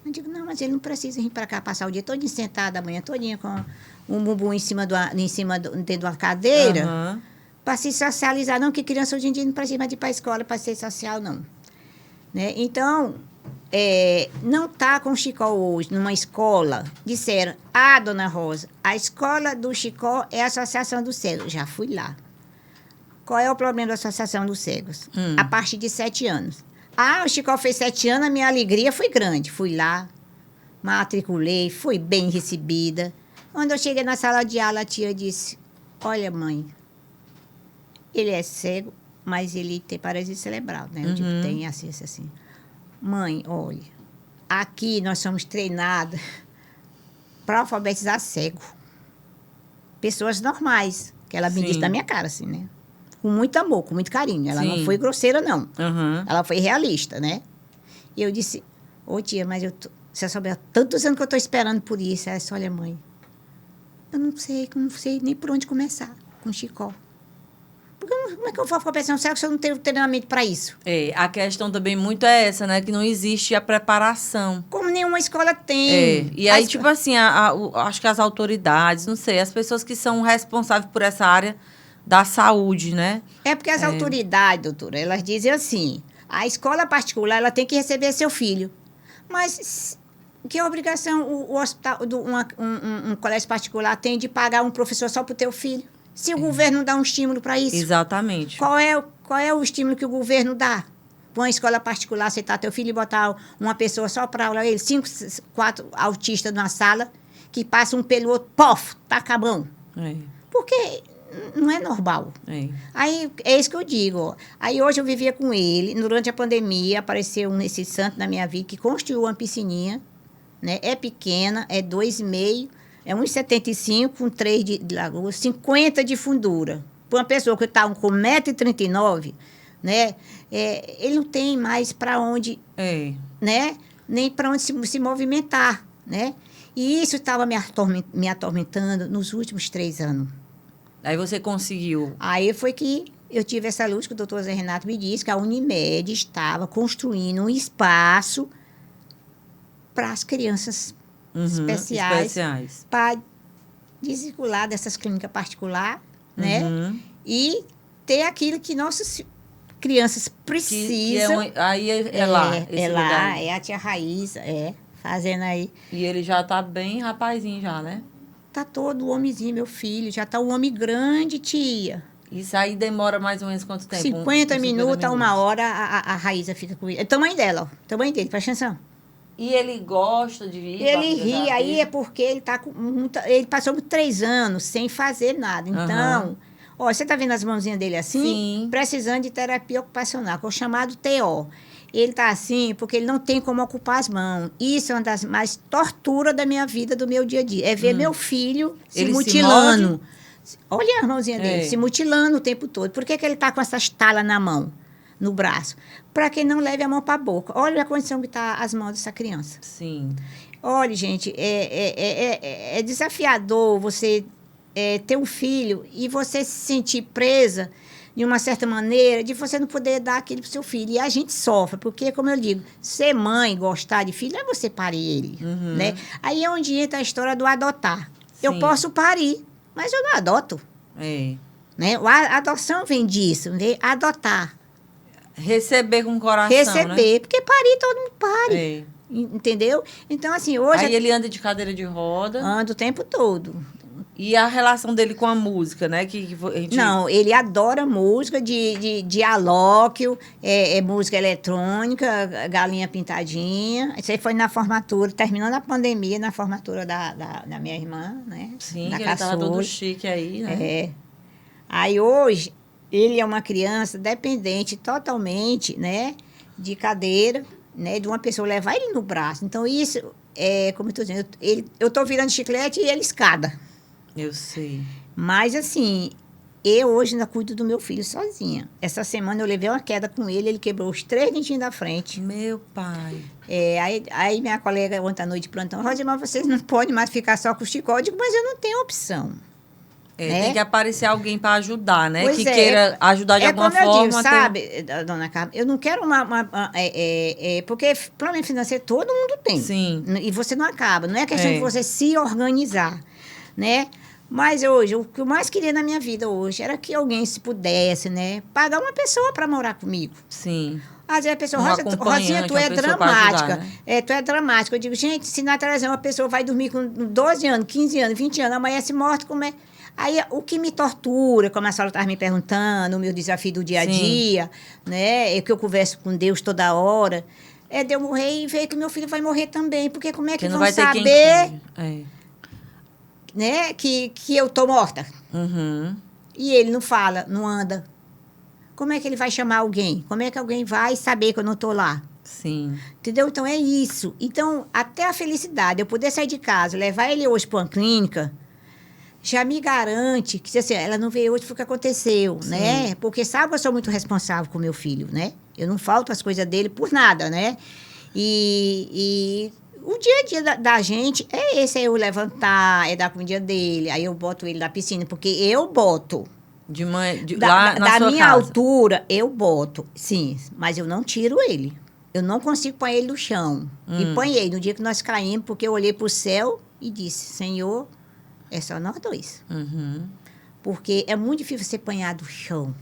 Eu digo, não, mas ele não precisa vir para cá passar o dia todo sentado, a manhã todinha com um bumbum dentro de uma cadeira, para se socializar. Não, que criança hoje em dia não precisa mais ir para a escola para ser social, não. Né? Então, não está com o Chicó hoje numa escola. Disseram, dona Rosa, a escola do Chicó é a Associação dos Cegos. Já fui lá. Qual é o problema da Associação dos Cegos? A partir de 7 anos. O Chicó fez 7 anos, a minha alegria foi grande. Fui lá, matriculei, fui bem recebida. Quando eu cheguei na sala de aula, a tia disse, olha, mãe, ele é cego, mas ele tem paralisia cerebral, né? Eu digo, tem assim. Mãe, olha, aqui nós somos treinadas para alfabetizar cego. Pessoas normais, que ela me disse na minha cara, assim, né? Com muito amor, com muito carinho. Ela não foi grosseira, não. Ela foi realista, né? E eu disse, tia, mas você souber há tantos anos que eu estou esperando por isso. Ela disse, olha, mãe, eu não sei nem por onde começar com o Chicó. Porque como é que eu vou ficar pensando, será que eu não tenho treinamento para isso? A questão também muito é essa, né? Que não existe a preparação. Como nenhuma escola tem. E aí, tipo assim, acho que as autoridades, não sei, as pessoas que são responsáveis por essa área da saúde, né? É porque as autoridades, doutora, elas dizem assim, a escola particular, ela tem que receber seu filho. Mas que obrigação o hospital, um colégio particular tem de pagar um professor só para o teu filho? Se o governo não dá um estímulo para isso. Exatamente. Qual é o estímulo que o governo dá? Para uma escola particular, aceitar teu filho e botar uma pessoa só para aula, ele, 5, 4 autistas numa sala, que passa um pelo outro, pof, tá acabando. Porque não é normal. Aí, é isso que eu digo. Ó. Aí, hoje, eu vivia com ele. Durante a pandemia, apareceu esse santo na minha vida, que construiu uma piscininha, né? É pequena, é 2,5, é 1,75, com 3 de largura, 50 de fundura. Para uma pessoa que está com 1,39 m, né? Ele não tem mais para onde, né? Nem para onde se movimentar, né? E isso estava me atormentando nos últimos 3 anos. Aí você conseguiu. Aí foi que eu tive essa luz que o doutor Zé Renato me disse, que a Unimed estava construindo um espaço para as crianças especiais. Para desvincular dessas clínicas particulares, né? E ter aquilo que nossas crianças precisam. Aí é lá. É lá, é a tia Raíssa, fazendo aí. E ele já tá bem rapazinho já, né? Tá todo homenzinho, meu filho. Já tá um homem grande, tia. Isso aí demora mais ou menos quanto tempo? 50 minutos a 1 hora, a Raíssa fica com ele. É o tamanho dela, ó. O tamanho dele, presta atenção. E ele gosta de ir? Ele ri, aí é porque ele tá com ele passou por 3 anos sem fazer nada. Então, ó, você tá vendo as mãozinhas dele assim? Sim. Precisando de terapia ocupacional, que é o chamado TO. Ele tá assim porque ele não tem como ocupar as mãos. Isso é uma das mais torturas da minha vida, do meu dia a dia. É ver meu filho se mutilando. Olha a mãozinha dele, se mutilando o tempo todo. Por que ele tá com essas talas na mão? No braço, para que não leve a mão para a boca. Olha a condição que está as mãos dessa criança. Sim. Olha, gente, é desafiador você ter um filho e você se sentir presa de uma certa maneira, de você não poder dar aquilo para o seu filho. E a gente sofre, porque, como eu digo, ser mãe, gostar de filho, não é você parir ele. Né? Aí é onde entra a história do adotar. Sim. Eu posso parir, mas eu não adoto. Né? A adoção vem disso, né? Adotar. Receber com o coração, Receber, né? Porque parir, todo mundo pare. Entendeu? Então, assim, hoje... Aí ele anda de cadeira de roda? Anda o tempo todo. E a relação dele com a música, né? Que a gente... Não, ele adora música de alóquio, música eletrônica, galinha pintadinha. Isso aí foi na formatura, terminando a pandemia, na formatura da minha irmã, né? Sim, da que ele estava todo chique aí, né? Aí, hoje... Ele é uma criança dependente totalmente, né, de cadeira, né, de uma pessoa levar ele no braço. Então, isso, como eu estou dizendo, eu estou virando chiclete e ele escada. Eu sei. Mas, assim, eu hoje ainda cuido do meu filho sozinha. Essa semana eu levei uma queda com ele, ele quebrou os 3 dentinhos da frente. Meu pai. Aí minha colega ontem à noite de plantão, Rosa, mas vocês não podem mais ficar só com o chicote. Eu digo, mas eu não tenho opção. Tem que aparecer alguém para ajudar, né? Pois que queira ajudar de alguma forma. Como eu digo, sabe, dona Carmen, eu não quero porque problema financeiro todo mundo tem. Sim. E você não acaba. Não é questão de você se organizar, né? Mas hoje, o que eu mais queria na minha vida hoje era que alguém se pudesse, né? Pagar uma pessoa para morar comigo. Sim. Às vezes a pessoa, Rosinha, tu é dramática. Ajudar, né? Tu é dramática. Eu digo, gente, se na televisão a pessoa vai dormir com 12 anos, 15 anos, 20 anos, amanhece morta, como é... Aí, o que me tortura, como a senhora estava me perguntando, o meu desafio do dia a dia, né? É que eu converso com Deus toda hora, é de eu morrer e ver que meu filho vai morrer também. Porque como é que vão saber né, que eu estou morta? E ele não fala, não anda. Como é que ele vai chamar alguém? Como é que alguém vai saber que eu não estou lá? Sim. Entendeu? Então, é isso. Então, até a felicidade, eu poder sair de casa, levar ele hoje para uma clínica... já me garante que, assim, ela não veio hoje foi o que aconteceu, sim, né? Porque sabe que eu sou muito responsável com meu filho, né? Eu não falto as coisas dele por nada, né? E o dia a dia da gente é esse, é eu levantar, é dar comida dele, aí eu boto ele na piscina, porque eu boto. Lá na sua da minha casa. altura, eu boto, sim, mas eu não tiro ele. Eu não consigo pôr ele no chão. E ponhei no dia que nós caímos, porque eu olhei para o céu e disse, Senhor... é só nós 2. Porque é muito difícil você apanhar do chão.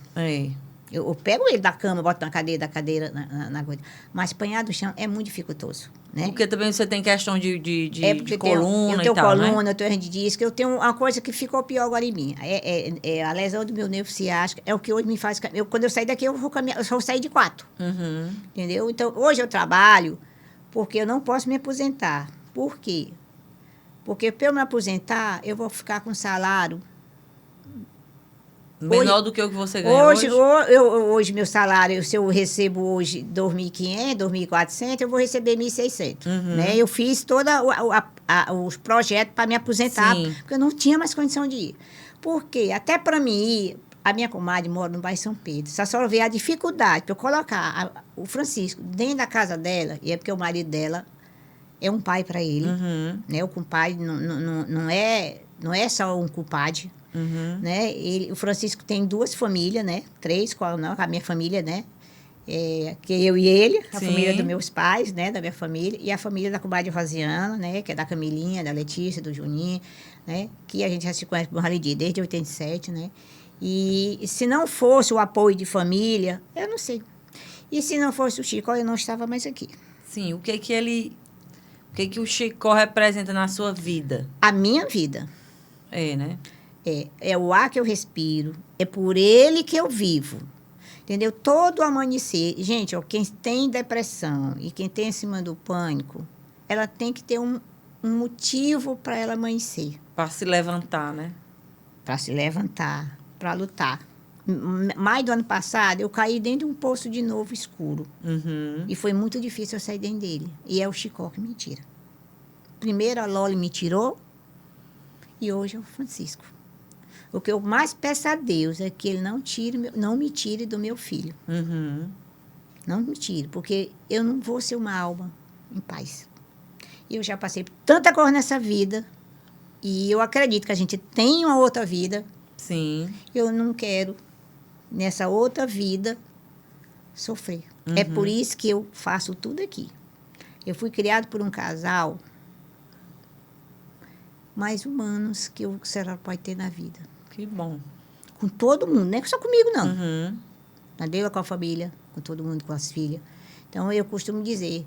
Eu pego ele da cama, boto na cadeira, da cadeira na coisa. Mas apanhar do chão é muito dificultoso, né? Porque também você tem questão de Porque coluna eu tenho e tal, coluna, né? eu tenho hernia de disco, eu tenho uma coisa que ficou pior agora em mim. É a lesão do meu nervo ciático, é o que hoje me faz... Quando eu sair daqui, eu vou caminhar, eu só vou sair de 4. Uhum. Entendeu? Então, hoje eu trabalho porque eu não posso me aposentar. Por quê? Porque para eu me aposentar, eu vou ficar com salário. Menor do que o que você ganha hoje? Hoje, meu salário, se eu recebo hoje 2.500, 2.400, eu vou receber 1.600. Né? Eu fiz todos os projetos para me aposentar, Sim. porque eu não tinha mais condição de ir. Por quê? Até para mim ir, a minha comadre mora no bairro São Pedro. Se a senhora ver a dificuldade para eu colocar o Francisco dentro da casa dela, e é porque o marido dela é um pai para ele. Né? O compadre não é só um compadre. Né? O Francisco tem 2 famílias, né? 3, qual não? A minha família, né? Que eu e ele, a Sim. família dos meus pais, né? Da minha família, e a família da comadre Rosiana, né? Que é da Camilinha, da Letícia, do Juninho, né? Que a gente já se conhece por Rally desde 87, né? E se não fosse o apoio de família, eu não sei. E se não fosse o Chico, eu não estava mais aqui. Sim, o que o Chicó representa na sua vida? A minha vida. Né? É o ar que eu respiro, é por ele que eu vivo. Entendeu? Todo amanhecer. Gente, ó, quem tem depressão e quem tem acima do pânico, ela tem que ter um motivo para ela amanhecer. Para se levantar, né? Para se levantar, para lutar. Mais do ano passado, eu caí dentro de um poço de novo escuro. E foi muito difícil eu sair dentro dele. E é o Chicó que me tira. Primeiro a Loli me tirou e hoje é o Francisco. O que eu mais peço a Deus é que ele não me tire do meu filho. Não me tire, porque eu não vou ser uma alma em paz. Eu já passei por tanta coisa nessa vida e eu acredito que a gente tem uma outra vida. Sim. Eu não quero, nessa outra vida, sofrer. É por isso que eu faço tudo aqui. Eu fui criado por um casal mais humanos que o Senhor pode ter na vida. Que bom. Com todo mundo, não é só comigo, não. Entendeu? Com a família, com todo mundo, com as filhas. Então, eu costumo dizer,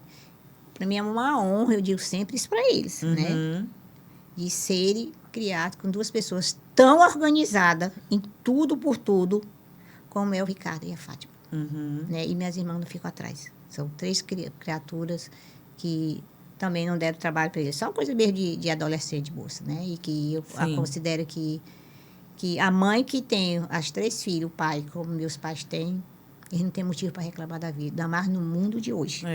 para mim é uma honra, eu digo sempre isso para eles, né? De serem criados com 2 pessoas tão organizadas em tudo por tudo, como é o Ricardo e a Fátima. Né? E minhas irmãs não ficam atrás. São 3 criaturas que também não deram trabalho para eles. Só coisa mesmo de adolescente, moça, né? E que eu considero que a mãe que tem as 3 filhos, o pai, como meus pais têm, eles não têm motivo para reclamar da vida, ainda mais no mundo de hoje.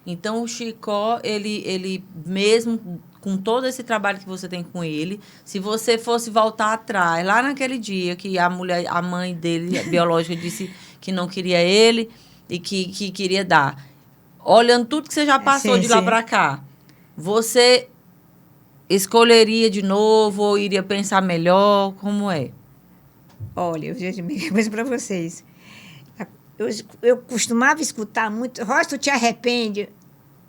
Então, o Chicó, ele mesmo com todo esse trabalho que você tem com ele, se você fosse voltar atrás, lá naquele dia que a mãe dele, a biológica, disse que não queria ele e que queria dar, olhando tudo que você já passou de lá para cá, você escolheria de novo ou iria pensar melhor? Como é? Olha, eu já digo uma coisa para vocês. Eu costumava escutar muito, Rosa, tu te arrepende?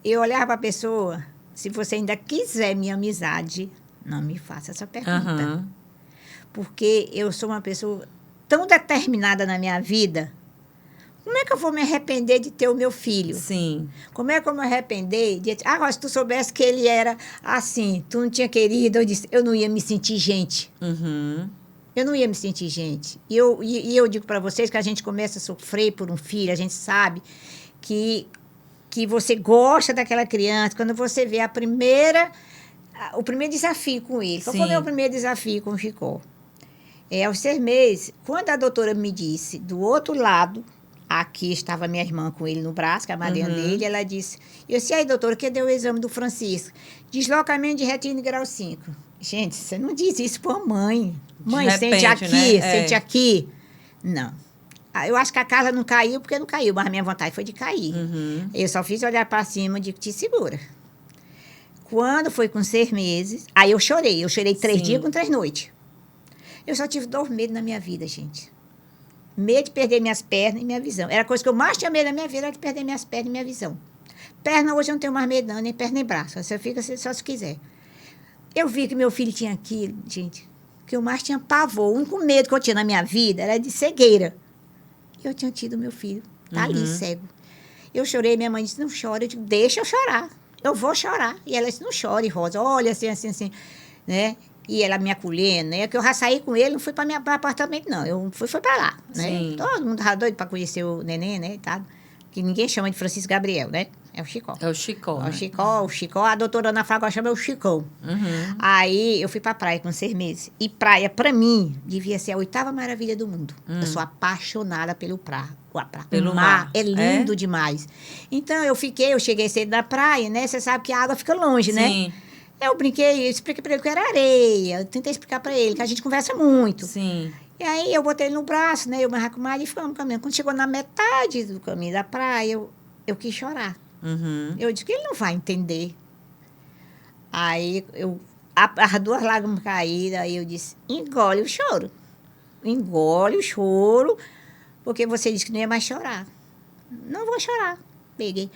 Eu olhava para a pessoa, se você ainda quiser minha amizade, não me faça essa pergunta. Porque eu sou uma pessoa tão determinada na minha vida. Como é que eu vou me arrepender de ter o meu filho? Sim. Como é que eu vou me arrepender de... Rosa, se tu soubesse que ele era assim, tu não tinha querido, eu não ia me sentir gente. Eu não ia me sentir gente. E eu digo para vocês que a gente começa a sofrer por um filho, a gente sabe que você gosta daquela criança, quando você vê o primeiro desafio com ele. Qual foi o meu primeiro desafio com o Chicó? Aos 6 meses, quando a doutora me disse, do outro lado, aqui estava minha irmã com ele no braço, que é a madrinha dele, ela disse, eu disse, aí, doutora, cadê o exame do Francisco? Deslocamento de retina grau 5. Gente, você não diz isso para a mãe. Mãe, repente, sente aqui, né? sente aqui. Não. Eu acho que a casa não caiu porque não caiu, mas a minha vontade foi de cair. Eu só fiz olhar para cima e digo, te segura. Quando foi com 6 meses, aí eu chorei. Eu chorei 3 dias com 3 noites. Eu só tive 2 medos na minha vida, gente. Medo de perder minhas pernas e minha visão. Era a coisa que eu mais tinha medo na minha vida, era de perder minhas pernas e minha visão. Perna hoje eu não tenho mais medo não, nem perna nem braço. Você fica só se quiser. Eu vi que meu filho tinha aquilo, gente, que eu mais tinha pavor. O único medo que eu tinha na minha vida era de cegueira. Eu tinha tido meu filho, tá ali, cego. Eu chorei, minha mãe disse, não chora. Eu digo, deixa eu chorar. Eu vou chorar. E ela disse, não chore, Rosa. Olha, assim, assim, assim, né? E ela me acolhendo, né? Que eu já saí com ele, não fui para meu apartamento, não. Eu foi para lá, né? Sim. Todo mundo estava doido para conhecer o neném, né? Tá? Que ninguém chama de Francisco Gabriel, né? É o Chicó. É o Chicó, né? O Chicó. A doutora Ana Fraga chama o Chicão. Aí eu fui pra praia com 6 meses. E praia, pra mim, devia ser a 8ª maravilha do mundo. Eu sou apaixonada pelo Pelo o mar. mar. É lindo demais. Então eu cheguei cedo na praia, né? Você sabe que a água fica longe, né? Sim, Eu brinquei, eu expliquei pra ele que era areia. Eu tentei explicar pra ele que a gente conversa muito. sim. E aí eu botei ele no braço, né? Eu me arrumei e ficamos caminhando. Quando chegou na metade do caminho da praia, eu quis chorar. Eu disse que ele não vai entender. Aí as 2 lágrimas caíram, aí eu disse, engole o choro. Engole o choro, porque você disse que não ia mais chorar. Não vou chorar. Peguei.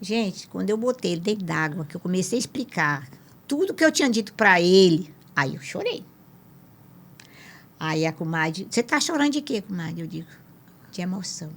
Gente, quando eu botei ele dentro d'água, que eu comecei a explicar tudo que eu tinha dito para ele, aí eu chorei. Aí a comadre, você tá chorando de quê, comadre? Eu digo, de emoção.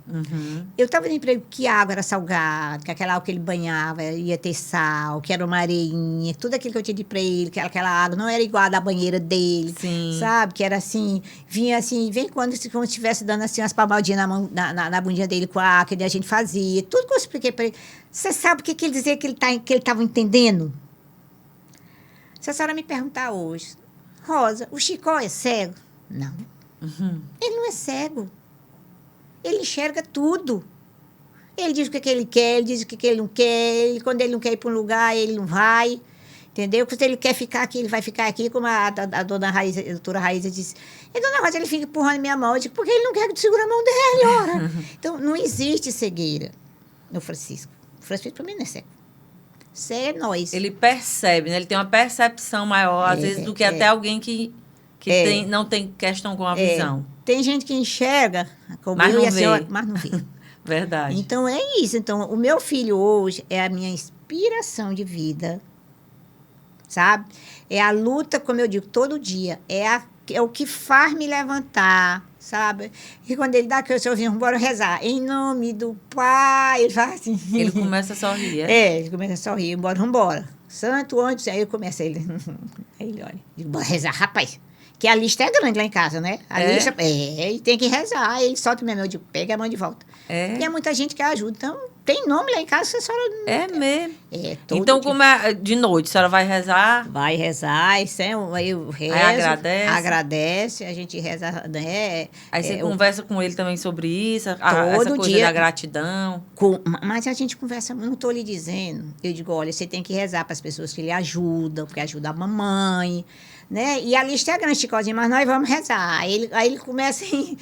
Eu estava dizendo para ele que a água era salgada, que aquela água que ele banhava ia ter sal, que era uma areinha, tudo aquilo que eu tinha dito para ele, que aquela água não era igual a da banheira dele, Sim. sabe? Que era assim, vinha assim, vem quando se estivesse dando assim umas palmadinhas na bundinha dele com a água, que a gente fazia, tudo que eu expliquei para ele. Você sabe o que ele dizia que ele estava entendendo? Se a senhora me perguntar hoje, Rosa, o Chicó é cego? Não. Ele não é cego. Ele enxerga tudo. Ele diz o que ele quer, ele diz o que ele não quer. Quando ele não quer ir para um lugar, ele não vai. Entendeu? Se ele quer ficar aqui, ele vai ficar aqui, como a dona Raíza, a doutora Raíza disse. E a dona Raíza, ele fica empurrando minha mão. Eu digo, porque ele não quer que eu segure a mão dele, ora. Então, não existe cegueira no Francisco. O Francisco, para mim, não é cego. Cego é nós. Ele percebe, né? Ele tem uma percepção maior, às vezes, do que até alguém que não tem questão com a visão. Tem gente que enxerga, como Mas eu não e a vê. senhora, mas não vê. Verdade. Então, é isso. Então, o meu filho hoje é a minha inspiração de vida, sabe? É a luta, como eu digo, todo dia. É o que faz me levantar, sabe? E quando ele dá aquele sorriso, bora rezar. Em nome do Pai, ele faz assim. Ele começa a sorrir, Ele começa a sorrir, vambora. Santo antes, aí eu começo ele. Aí ele olha, digo, bora rezar, rapaz. Que a lista é grande lá em casa, né? Lista, e tem que rezar. Aí ele solta o meu, eu digo, pega a mão de volta. E é muita gente que ajuda. Então, tem nome lá em casa, você só... É mesmo. Todo então, dia. como é de noite, a senhora vai rezar? Vai rezar, aí eu rezo. Aí agradece. Agradece, a gente reza, né? Aí você conversa com ele também sobre isso, essa Todo coisa dia. da gratidão. Mas a gente conversa, não estou lhe dizendo. Eu digo, olha, você tem que rezar para as pessoas que lhe ajudam, que ajudam a mamãe, né? E a lista é grande, Chicozinho, mas nós vamos rezar. Aí ele começa assim...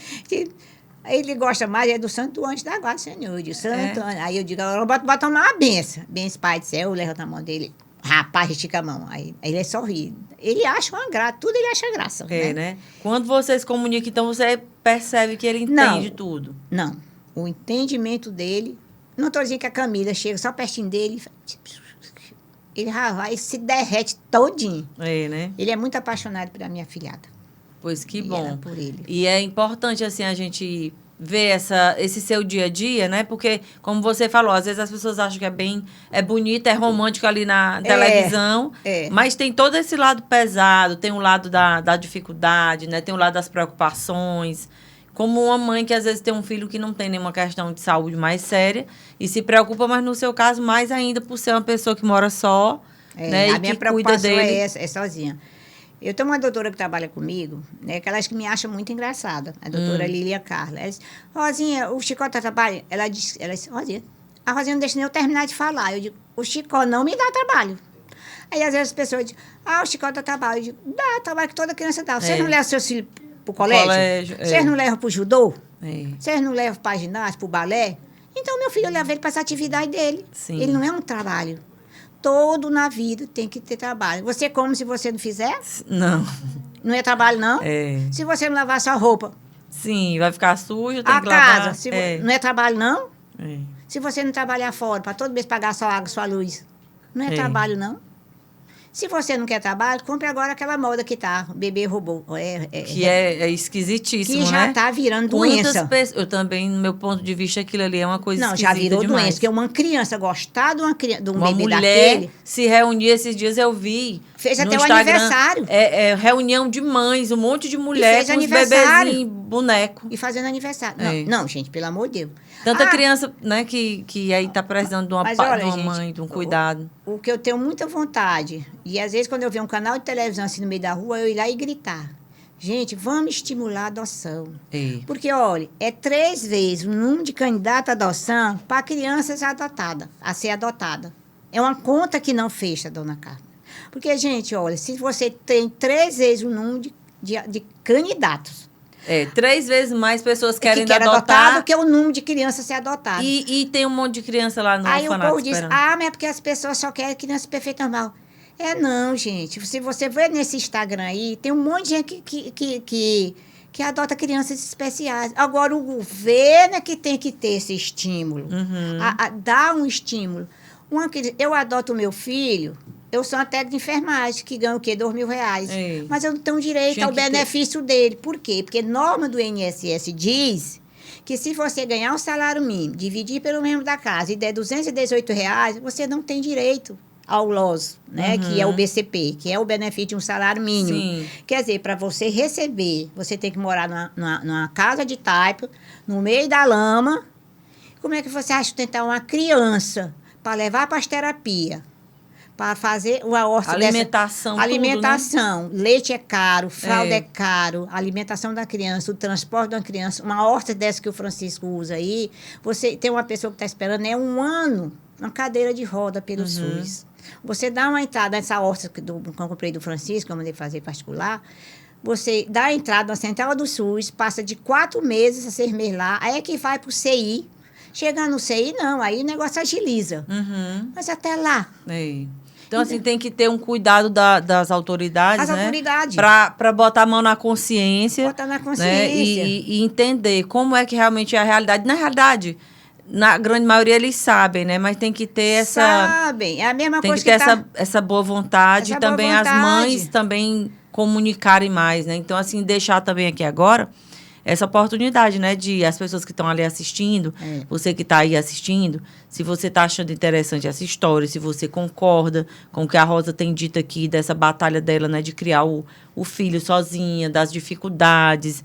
Aí ele gosta mais, é do Santo Anjo da Guarda, Senhor. Eu digo, Santo Anjo. Aí eu digo, agora bota uma benção. Benção, Pai do Céu, eu levo na mão dele. Rapaz, estica a mão. Aí ele sorri. Ele acha uma graça, tudo ele acha graça. Né? Quando vocês comunicam, então você percebe que ele entende tudo. Não. O entendimento dele... Não estou dizendo que a Camila chega só pertinho dele ele já vai e se derrete todinho. Né? Ele é muito apaixonado pela minha filhada. Pois que E bom. ela por ele. E é importante, assim, a gente ver esse seu dia a dia, né? Porque, como você falou, às vezes as pessoas acham que é bonito, é romântico ali na televisão, mas tem todo esse lado pesado, tem o lado da dificuldade, né? Tem o lado das preocupações. Como uma mãe que às vezes tem um filho que não tem nenhuma questão de saúde mais séria e se preocupa, mas no seu caso, mais ainda por ser uma pessoa que mora só, né? A e minha que cuida preocupação dele. é essa, é sozinha. Eu tenho uma doutora que trabalha comigo, né, que ela acha que me acha muito engraçada, a doutora Lília Carla. Ela disse, Rosinha, o Chicó tá trabalhando? Ela disse, Rosinha, a Rosinha não deixa nem eu terminar de falar. Eu digo, o Chicó não me dá trabalho. Aí, às vezes, as pessoas dizem, o Chicó dá trabalho. Eu digo, dá trabalho que toda criança dá. Vocês não levam seus filhos pro colégio? Vocês não levam pro judô? Vocês não levam pra ginástica, pro balé? Então, meu filho, eu levo ele para essa atividade dele. Sim. Ele não é um trabalho. Todo na vida tem que ter trabalho. Você come se você não fizer? Não. Não é trabalho, não? Se você não lavar sua roupa. Sim, vai ficar sujo, tem a que lavar. casa, não é trabalho, não? É. Se você não trabalhar fora, para todo mês pagar sua água, sua luz, não é trabalho, não? Se você não quer trabalho, compre agora aquela moda que tá, bebê robô. Que é esquisitíssimo, que já né? tá virando doença. Eu também, no meu ponto de vista, aquilo ali é uma coisa Não, esquisita já virou demais. doença. Porque uma criança gostar de, de um Uma bebê mulher daquele... se reunir esses dias, eu vi Fez no até o Instagram, aniversário. reunião de mães, um monte de E mulher fez com os aniversário. bebezinhos, boneco. E fazendo aniversário. É. Não, gente, pelo amor de Deus. Tanta criança, né, que aí tá precisando de uma, Mas olha, de uma gente, mãe, de um cuidado. O que eu tenho muita vontade, e às vezes quando eu vejo um canal de televisão assim no meio da rua, eu ir lá e gritar. Gente, vamos estimular a adoção. É. Porque, olha, é 3 vezes o número de candidato à adoção para crianças adotadas, a ser adotada. É uma conta que não fecha, dona Carmen. Porque, gente, olha, se você tem 3 vezes o número de candidatos. 3 vezes mais pessoas querem que adotar do que o número de crianças ser adotadas. e tem um monte de criança lá no Aí o orfanato povo diz, esperando. mas é porque as pessoas só querem criança perfeita normal. Não, gente. Se você ver nesse Instagram aí, tem um monte de gente que adota crianças especiais. Agora, o governo é que tem que ter esse estímulo. Dar um estímulo. Eu adoto o meu filho, eu sou uma técnica de enfermagem, que ganha o quê? R$2.000. Ei. Mas eu não tenho direito Tinha ao que ter. benefício dele. Por quê? Porque norma do INSS diz que se você ganhar um salário mínimo, dividir pelo membro da casa e der R$218, você não tem direito ao LOS, né? Que é o BCP, que é o benefício de um salário mínimo. Sim. Quer dizer, para você receber, você tem que morar numa casa de taipa, no meio da lama. Como é que você acha tentar uma criança para levar para as terapias? Para fazer uma horta Alimentação, alimentação, tudo, né? Leite é caro, fralda é caro, alimentação da criança, o transporte da criança, uma horta dessa que o Francisco usa aí, você tem uma pessoa que está esperando 1 ano, uma cadeira de roda pelo SUS. Você dá uma entrada nessa horta que eu comprei do Francisco, que eu mandei fazer particular, você dá a entrada na central do SUS, passa de 4 meses a 6 meses lá, aí é que vai para o CI. Chegando no CI, não, aí o negócio agiliza. Mas até lá. Então, assim, tem que ter um cuidado das autoridades, As né? autoridades. Para botar a mão na consciência. Botar na consciência. Né? E entender como é que realmente é a realidade. Na realidade, na grande maioria eles sabem, né? Mas tem que ter essa... Sabem. É a mesma coisa que ter essa boa vontade. Essa e também boa vontade. As mães também comunicarem mais, né? Então, assim, deixar também aqui agora essa oportunidade, né, de as pessoas que estão ali assistindo, você que está aí assistindo, se você está achando interessante essa história, se você concorda com o que a Rosa tem dito aqui, dessa batalha dela, né, de criar o filho sozinha, das dificuldades,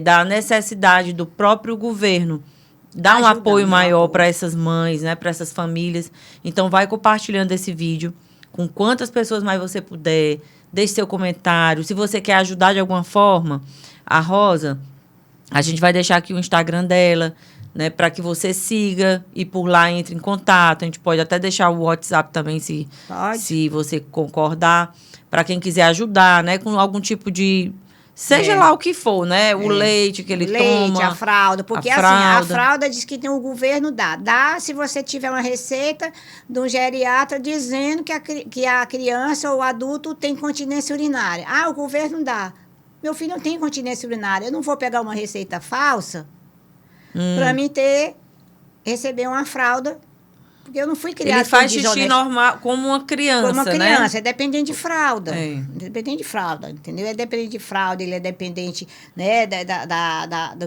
da necessidade do próprio governo dar um apoio maior para essas mães, né, para essas famílias. Então, vai compartilhando esse vídeo com quantas pessoas mais você puder, deixe seu comentário. Se você quer ajudar de alguma forma, a Rosa... A gente vai deixar aqui o Instagram dela, né, para que você siga e por lá entre em contato. A gente pode até deixar o WhatsApp também, se você concordar, para quem quiser ajudar, né, com algum tipo de... Seja lá o que for, né? O leite que ele toma. A fralda. Porque a fralda diz que tem o governo dá. Dá se você tiver uma receita de um geriatra dizendo que a criança ou o adulto tem continência urinária. O governo dá. Meu filho não tem continência urinária. Eu não vou pegar uma receita falsa para mim receber uma fralda, porque eu não fui criada. Ele faz xixi normal, como uma criança, como uma criança, né? É dependente de fralda. Dependente de fralda, entendeu? É dependente de fralda, ele é dependente, né,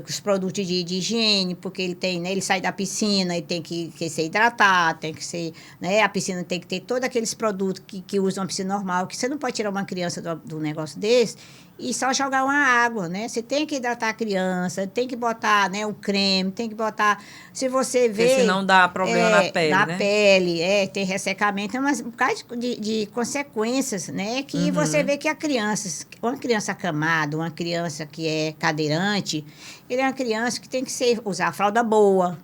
dos produtos de higiene, porque ele tem, né, ele sai da piscina, ele tem que se hidratar, tem que ser, né, a piscina tem que ter todos aqueles produtos que usam uma piscina normal, que você não pode tirar uma criança do negócio desse e só jogar uma água, né? Você tem que hidratar a criança, tem que botar, né, o creme, tem que botar... Se você vê... Porque senão dá problema na pele, na né? pele, tem ressecamento, mas um bocado de consequências, né? Que você vê que uma criança acamada, uma criança que é cadeirante, ele é uma criança que tem que usar fralda boa.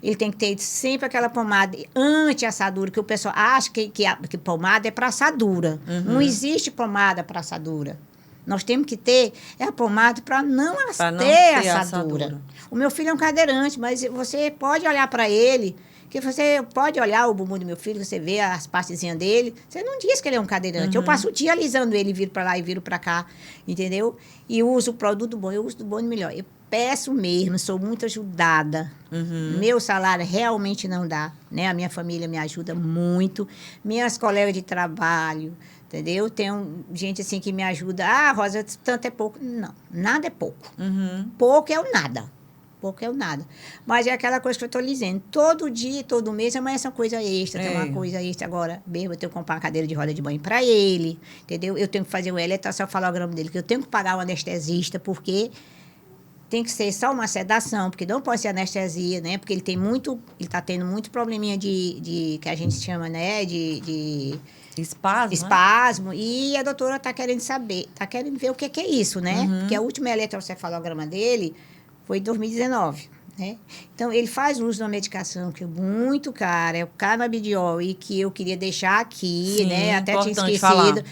Ele tem que ter sempre aquela pomada anti-assadura, que o pessoal acha que pomada é para assadura. Não existe pomada para assadura. Nós temos que ter a pomada para não ter assadura. O meu filho é um cadeirante, mas você pode olhar para ele, que você pode olhar o bumbum do meu filho, você vê as partezinhas dele, você não diz que ele é um cadeirante. Eu passo o dia alisando ele, viro para lá e viro para cá, entendeu? E uso o produto bom, eu uso do bom e melhor. Eu peço mesmo, sou muito ajudada. Meu salário realmente não dá, né? A minha família me ajuda muito, minhas colegas de trabalho, entendeu? Tem gente assim que me ajuda. Ah, Rosa, tanto é pouco. Não, nada é pouco. Pouco é o nada. Pouco é o nada. Mas é aquela coisa que eu estou lhe dizendo. Todo dia, todo mês, amanhã é uma coisa extra. Tem uma coisa extra agora. Mesmo eu tenho que comprar uma cadeira de roda de banho para ele, entendeu? Eu tenho que fazer o eletrocefalograma dele, que eu tenho que pagar o anestesista, porque tem que ser só uma sedação, porque não pode ser anestesia, né? Porque ele está tendo muito probleminha de que a gente chama, né? De espasmo. E a doutora está querendo saber, está querendo ver o que é isso, né? Porque o último eletrocefalograma dele foi em 2019, né? Então, ele faz uso de uma medicação que é muito cara, é o canabidiol, e que eu queria deixar aqui, sim, né? Até tinha esquecido. Falar.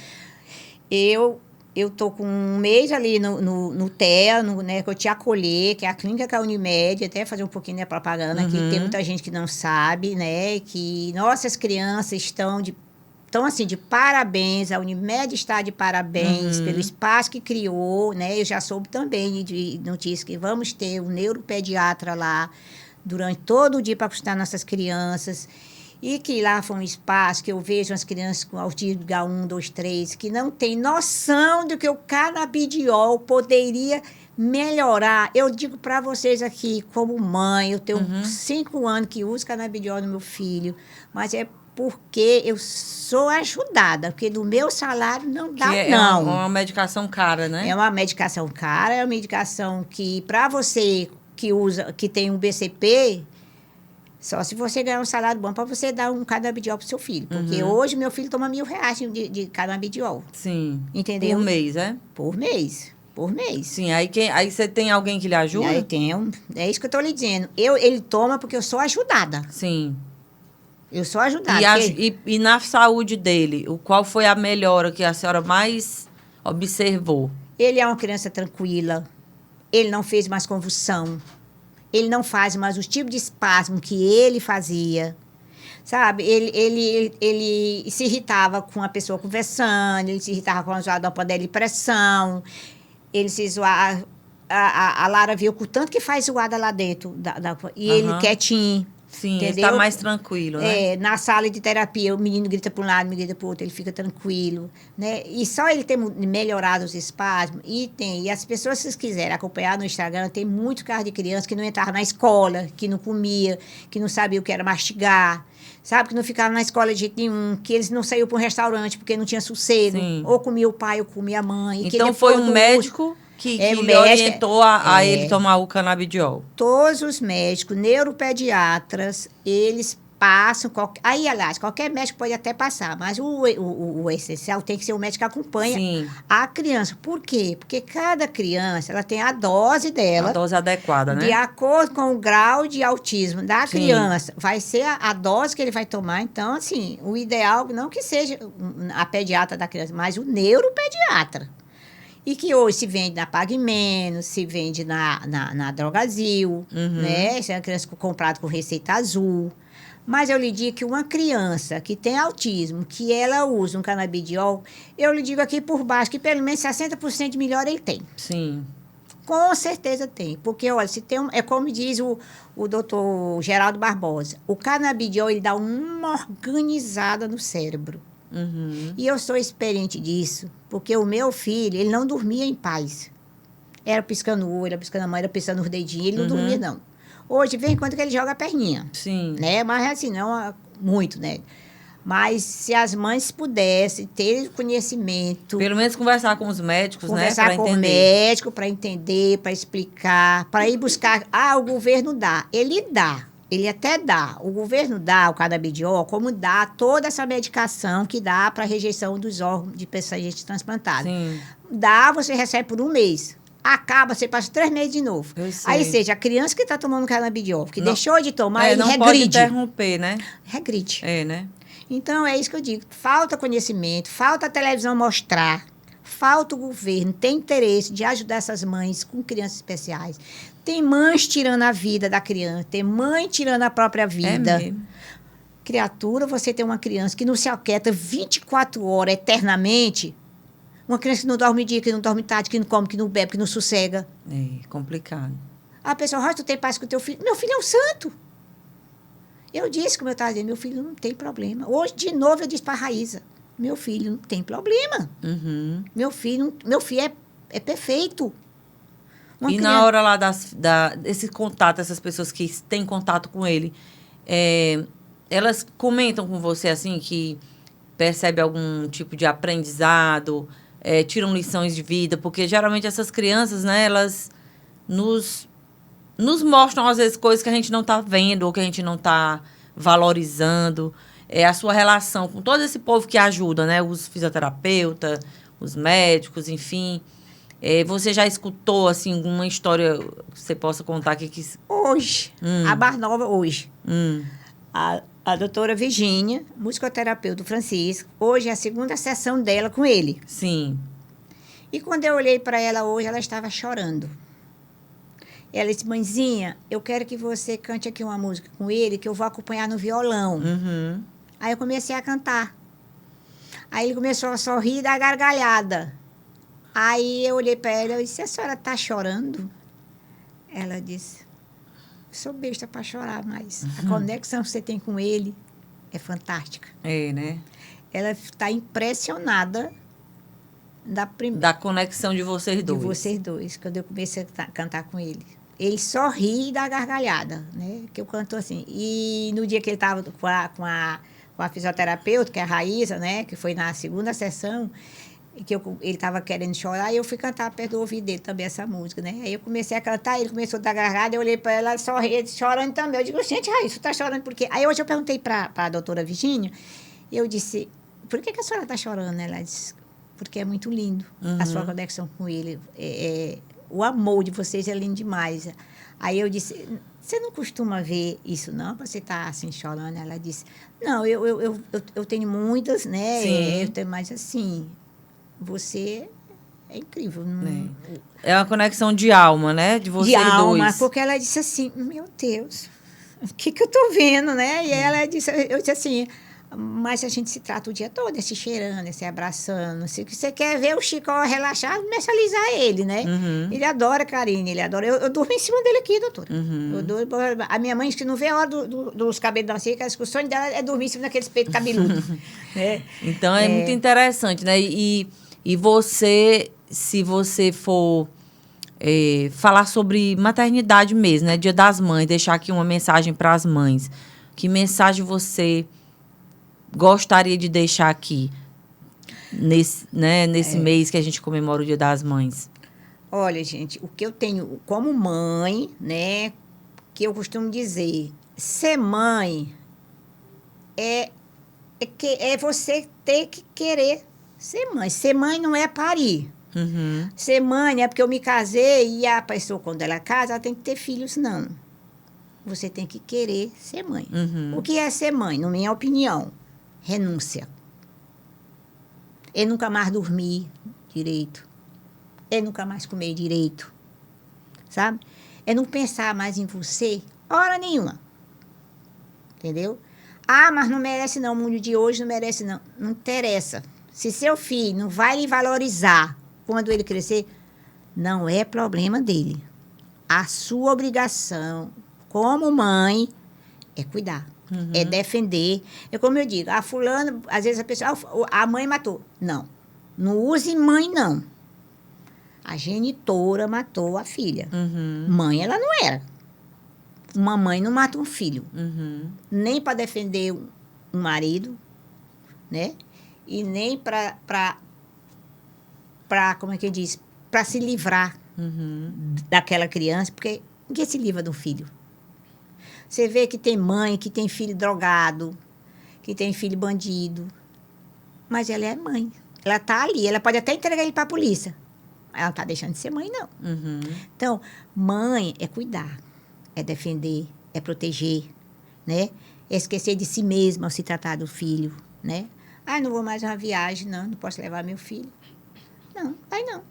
Eu tô com um mês ali no TEA, né, que eu te acolher, que é a clínica que é a Unimed, até fazer um pouquinho de propaganda, que tem muita gente que não sabe, né, que nossas crianças estão assim, de parabéns, a Unimed está de parabéns pelo espaço que criou, né, eu já soube também de notícias que vamos ter um neuropediatra lá durante todo o dia para acostar nossas crianças. E que lá foi um espaço que eu vejo as crianças com autismo H1, 2, 3, que não tem noção do que o canabidiol poderia melhorar. Eu digo para vocês aqui, como mãe, eu tenho 5 anos que uso canabidiol no meu filho, mas é porque eu sou ajudada, porque do meu salário não dá, não. É uma medicação cara, né? É uma medicação cara, é uma medicação que, para você que tem um BCP... Só se você ganhar um salário bom para você dar um canabidiol pro seu filho. Porque hoje meu filho toma R$1.000 de canabidiol. Sim. Entendeu? Por mês, é? Por mês. Por mês. Sim, aí você tem alguém que lhe ajuda? Aí tenho. É isso que eu estou lhe dizendo. Ele toma porque eu sou ajudada. Sim. Eu sou ajudada. E na saúde dele, qual foi a melhora que a senhora mais observou? Ele é uma criança tranquila. Ele não fez mais convulsão. Ele não faz mais os tipos de espasmo que ele fazia, sabe? Ele se irritava com a pessoa conversando, ele se irritava com a zoada da panela de pressão, ele se zoava... A Lara viu com o tanto que faz zoada lá dentro, ele quietinho. Sim, entendeu? Ele está mais tranquilo, né? Na sala de terapia, o menino grita para um lado, o menino grita para o outro, ele fica tranquilo, né? E só ele ter melhorado os espasmos, e as pessoas, se quiserem acompanhar no Instagram, tem muito caso de criança que não entrava na escola, que não comia, que não sabia o que era mastigar, sabe? Que não ficava na escola de jeito nenhum, que eles não saíam para um restaurante porque não tinha sossego, ou comia o pai ou comia a mãe. Então, foi um médico... que lhe orientou a ele tomar o canabidiol. Todos os médicos, neuropediatras, eles passam... aliás, qualquer médico pode até passar, mas o essencial tem que ser o médico que acompanha a criança. Por quê? Porque cada criança ela tem a dose dela. A dose adequada, né? De acordo com o grau de autismo da criança. Vai ser a dose que ele vai tomar. Então, assim, o ideal não que seja a pediatra da criança, mas o neuropediatra. E que hoje se vende na Pague Menos, se vende na Drogazil, né? Isso é uma criança comprada com receita azul. Mas eu lhe digo que uma criança que tem autismo, que ela usa um canabidiol, eu lhe digo aqui por baixo que pelo menos 60% de melhor ele tem. Sim. Com certeza tem. Porque, olha, se tem é como diz o doutor Geraldo Barbosa, o canabidiol ele dá uma organizada no cérebro. E eu sou experiente disso, porque o meu filho, ele não dormia em paz. Era piscando o olho, era piscando a mão, era piscando os dedinhos, ele não dormia, não. Hoje, vem quando que ele joga a perninha. Sim. Né? Mas assim, não muito, né? Mas se as mães pudessem ter conhecimento... Pelo menos conversar com os médicos, conversar né? Com o médico para entender, para explicar, para ir buscar... o governo dá. Ele dá. Ele até dá. O governo dá o canabidiol, como dá toda essa medicação que dá para rejeição dos órgãos de pessoas transplantadas. Sim. Dá, você recebe por um mês. Acaba, você passa 3 meses de novo. Aí, seja, a criança que está tomando canabidiol, que deixou de tomar, ele não regride. Pode interromper, né? Regride. Né? Então, é isso que eu digo. Falta conhecimento, falta a televisão mostrar, falta o governo ter interesse de ajudar essas mães com crianças especiais. Tem mães tirando a vida da criança, tem mãe tirando a própria vida. Mesmo. Criatura, você tem uma criança que não se aquieta 24 horas eternamente. Uma criança que não dorme dia, que não dorme tarde, que não come, que não bebe, que não sossega. É complicado. A pessoa, tu tem paz com o teu filho? Meu filho é um santo. Eu disse, como eu estava dizendo, meu filho não tem problema. Hoje, de novo, eu disse para a Raíza. Meu filho não tem problema. Uhum. Meu filho é perfeito. Uma E criança- na hora lá desse contato, essas pessoas que têm contato com ele, elas comentam com você, assim, que percebe algum tipo de aprendizado, tiram lições de vida? Porque geralmente essas crianças, né, elas nos mostram, às vezes, coisas que a gente não está vendo ou que a gente não está valorizando. A sua relação com todo esse povo que ajuda, né? Os fisioterapeutas, os médicos, enfim. Você já escutou, assim, alguma história que você possa contar aqui? Hoje, a Bar Nova, hoje. Hum, A doutora Virgínia, musicoterapeuta do Francisco, hoje é a segunda sessão dela com ele. sim. E quando eu olhei para ela hoje, ela estava chorando. Ela disse, mãezinha, eu quero que você cante aqui uma música com ele, que eu vou acompanhar no violão. Uhum. Aí eu comecei a cantar. Aí ele começou a sorrir e dar gargalhada. Aí eu olhei para ela e disse, a senhora está chorando? Ela disse, sou besta para chorar, mas a conexão que você tem com ele é fantástica. Né? Ela está impressionada Da conexão de vocês dois. de vocês dois, quando eu comecei a cantar com ele. Ele sorri e dá gargalhada, né? Que eu canto assim. E no dia que ele estava com a fisioterapeuta, que é a Raíssa, né? Que foi na segunda sessão, e que ele estava querendo chorar, e eu fui cantar perto do ouvido dele também essa música, né? Aí eu comecei a cantar, ele começou a dar gargalhada, eu olhei para ela, sorrindo, chorando também. Eu digo, gente, Raíssa, você está chorando por quê? Aí hoje eu perguntei para a doutora Virgínia, eu disse, por que a senhora está chorando? Ela disse, porque é muito lindo a sua conexão com ele. O amor de vocês é lindo demais. Aí eu disse, você não costuma ver isso, não? Você está assim chorando? Ela disse, não, eu tenho muitas, né? Sim. Eu tenho mais assim. Você é incrível. Não, É uma conexão de alma, né? De vocês de alma, dois. porque ela disse assim, meu Deus, o que eu estou vendo, né? E ela disse, eu disse assim, mas a gente se trata o dia todo, se cheirando, se abraçando. Se você quer ver o Chico relaxado, começa a alisar ele, né? Ele adora carinho, ele adora. Eu durmo em cima dele aqui, doutora. A minha mãe, que não vê a hora dos cabelos da seca, o sonho dela é dormir em cima daqueles peitos cabeludos. Né? Então é muito interessante, né? E você, se você for falar sobre maternidade mesmo, né? Dia das Mães, deixar aqui uma mensagem para as mães. Que mensagem você gostaria de deixar aqui nesse mês que a gente comemora o Dia das Mães? Olha, gente, o que eu tenho como mãe, né? Que eu costumo dizer, ser mãe é você ter que querer ser mãe. Ser mãe não é parir. Ser mãe é porque eu me casei e a pessoa, quando ela casa, ela tem que ter filhos, não. Você tem que querer ser mãe. O que é ser mãe, na minha opinião? Renúncia. É nunca mais dormir direito. É nunca mais comer direito. Sabe? É não pensar mais em você hora nenhuma. Entendeu? Ah, mas não merece não, o mundo de hoje não merece não. Não interessa. Se seu filho não vai lhe valorizar quando ele crescer, não é problema dele. A sua obrigação como mãe é cuidar, é defender. É como eu digo, a fulana, às vezes a pessoa, a mãe matou. Não, não use mãe não. A genitora matou a filha. Mãe ela não era. Uma mãe não mata um filho. Nem para defender um marido, né? E nem para como é que diz? Para se livrar daquela criança, porque ninguém se livra de um filho. Você vê que tem mãe, que tem filho drogado, que tem filho bandido, mas ela é mãe. Ela está ali, ela pode até entregar ele para a polícia. Ela não está deixando de ser mãe, não. Então, mãe é cuidar, é defender, é proteger, né? É esquecer de si mesma ao se tratar do filho, né? Ah, não vou mais uma viagem, não posso levar meu filho. Não, vai não.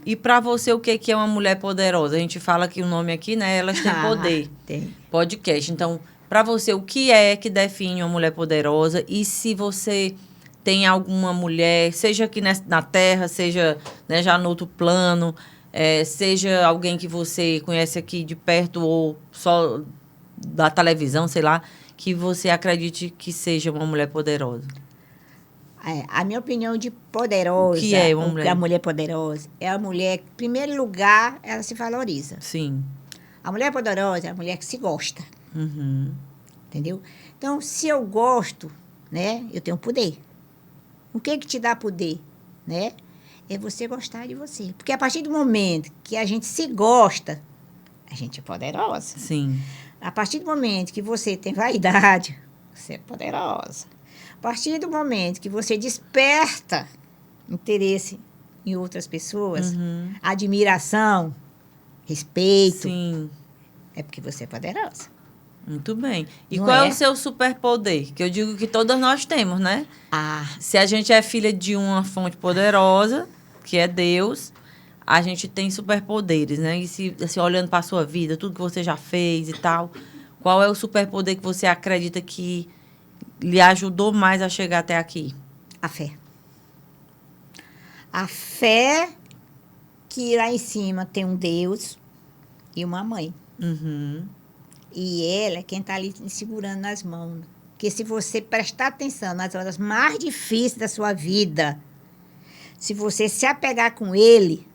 E para você, o que é uma mulher poderosa? A gente fala que o nome aqui, né? Elas têm poder. Tem. Podcast. Então, para você, o que é que define uma mulher poderosa? E se você tem alguma mulher, seja aqui na Terra, seja, né, já no outro plano, seja alguém que você conhece aqui de perto ou só da televisão, sei lá, que você acredite que seja uma mulher poderosa? A minha opinião de poderosa, O que é uma mulher? a mulher poderosa, é a mulher que, em primeiro lugar, ela se valoriza. Sim. A mulher poderosa é a mulher que se gosta, Uhum. entendeu? Então, se eu gosto, né, eu tenho poder. O que te dá poder, né? É você gostar de você. Porque a partir do momento que a gente se gosta, a gente é poderosa. Sim. A partir do momento que você tem vaidade, você é poderosa. A partir do momento que você desperta interesse em outras pessoas, Uhum. admiração, respeito, Sim. é porque você é poderosa. Muito bem. E Não qual é é? o seu superpoder? Que eu digo que todas nós temos, né? Ah, Se a gente é filha de uma fonte poderosa, que é Deus, a gente tem superpoderes, né? E se assim, olhando para a sua vida, tudo que você já fez e tal, qual é o superpoder que você acredita que lhe ajudou mais a chegar até aqui? a fé. A fé que lá em cima tem um Deus e uma mãe. Uhum. E ela é quem está ali te segurando nas mãos. Porque se você prestar atenção nas horas mais difíceis da sua vida, se você se apegar com ele,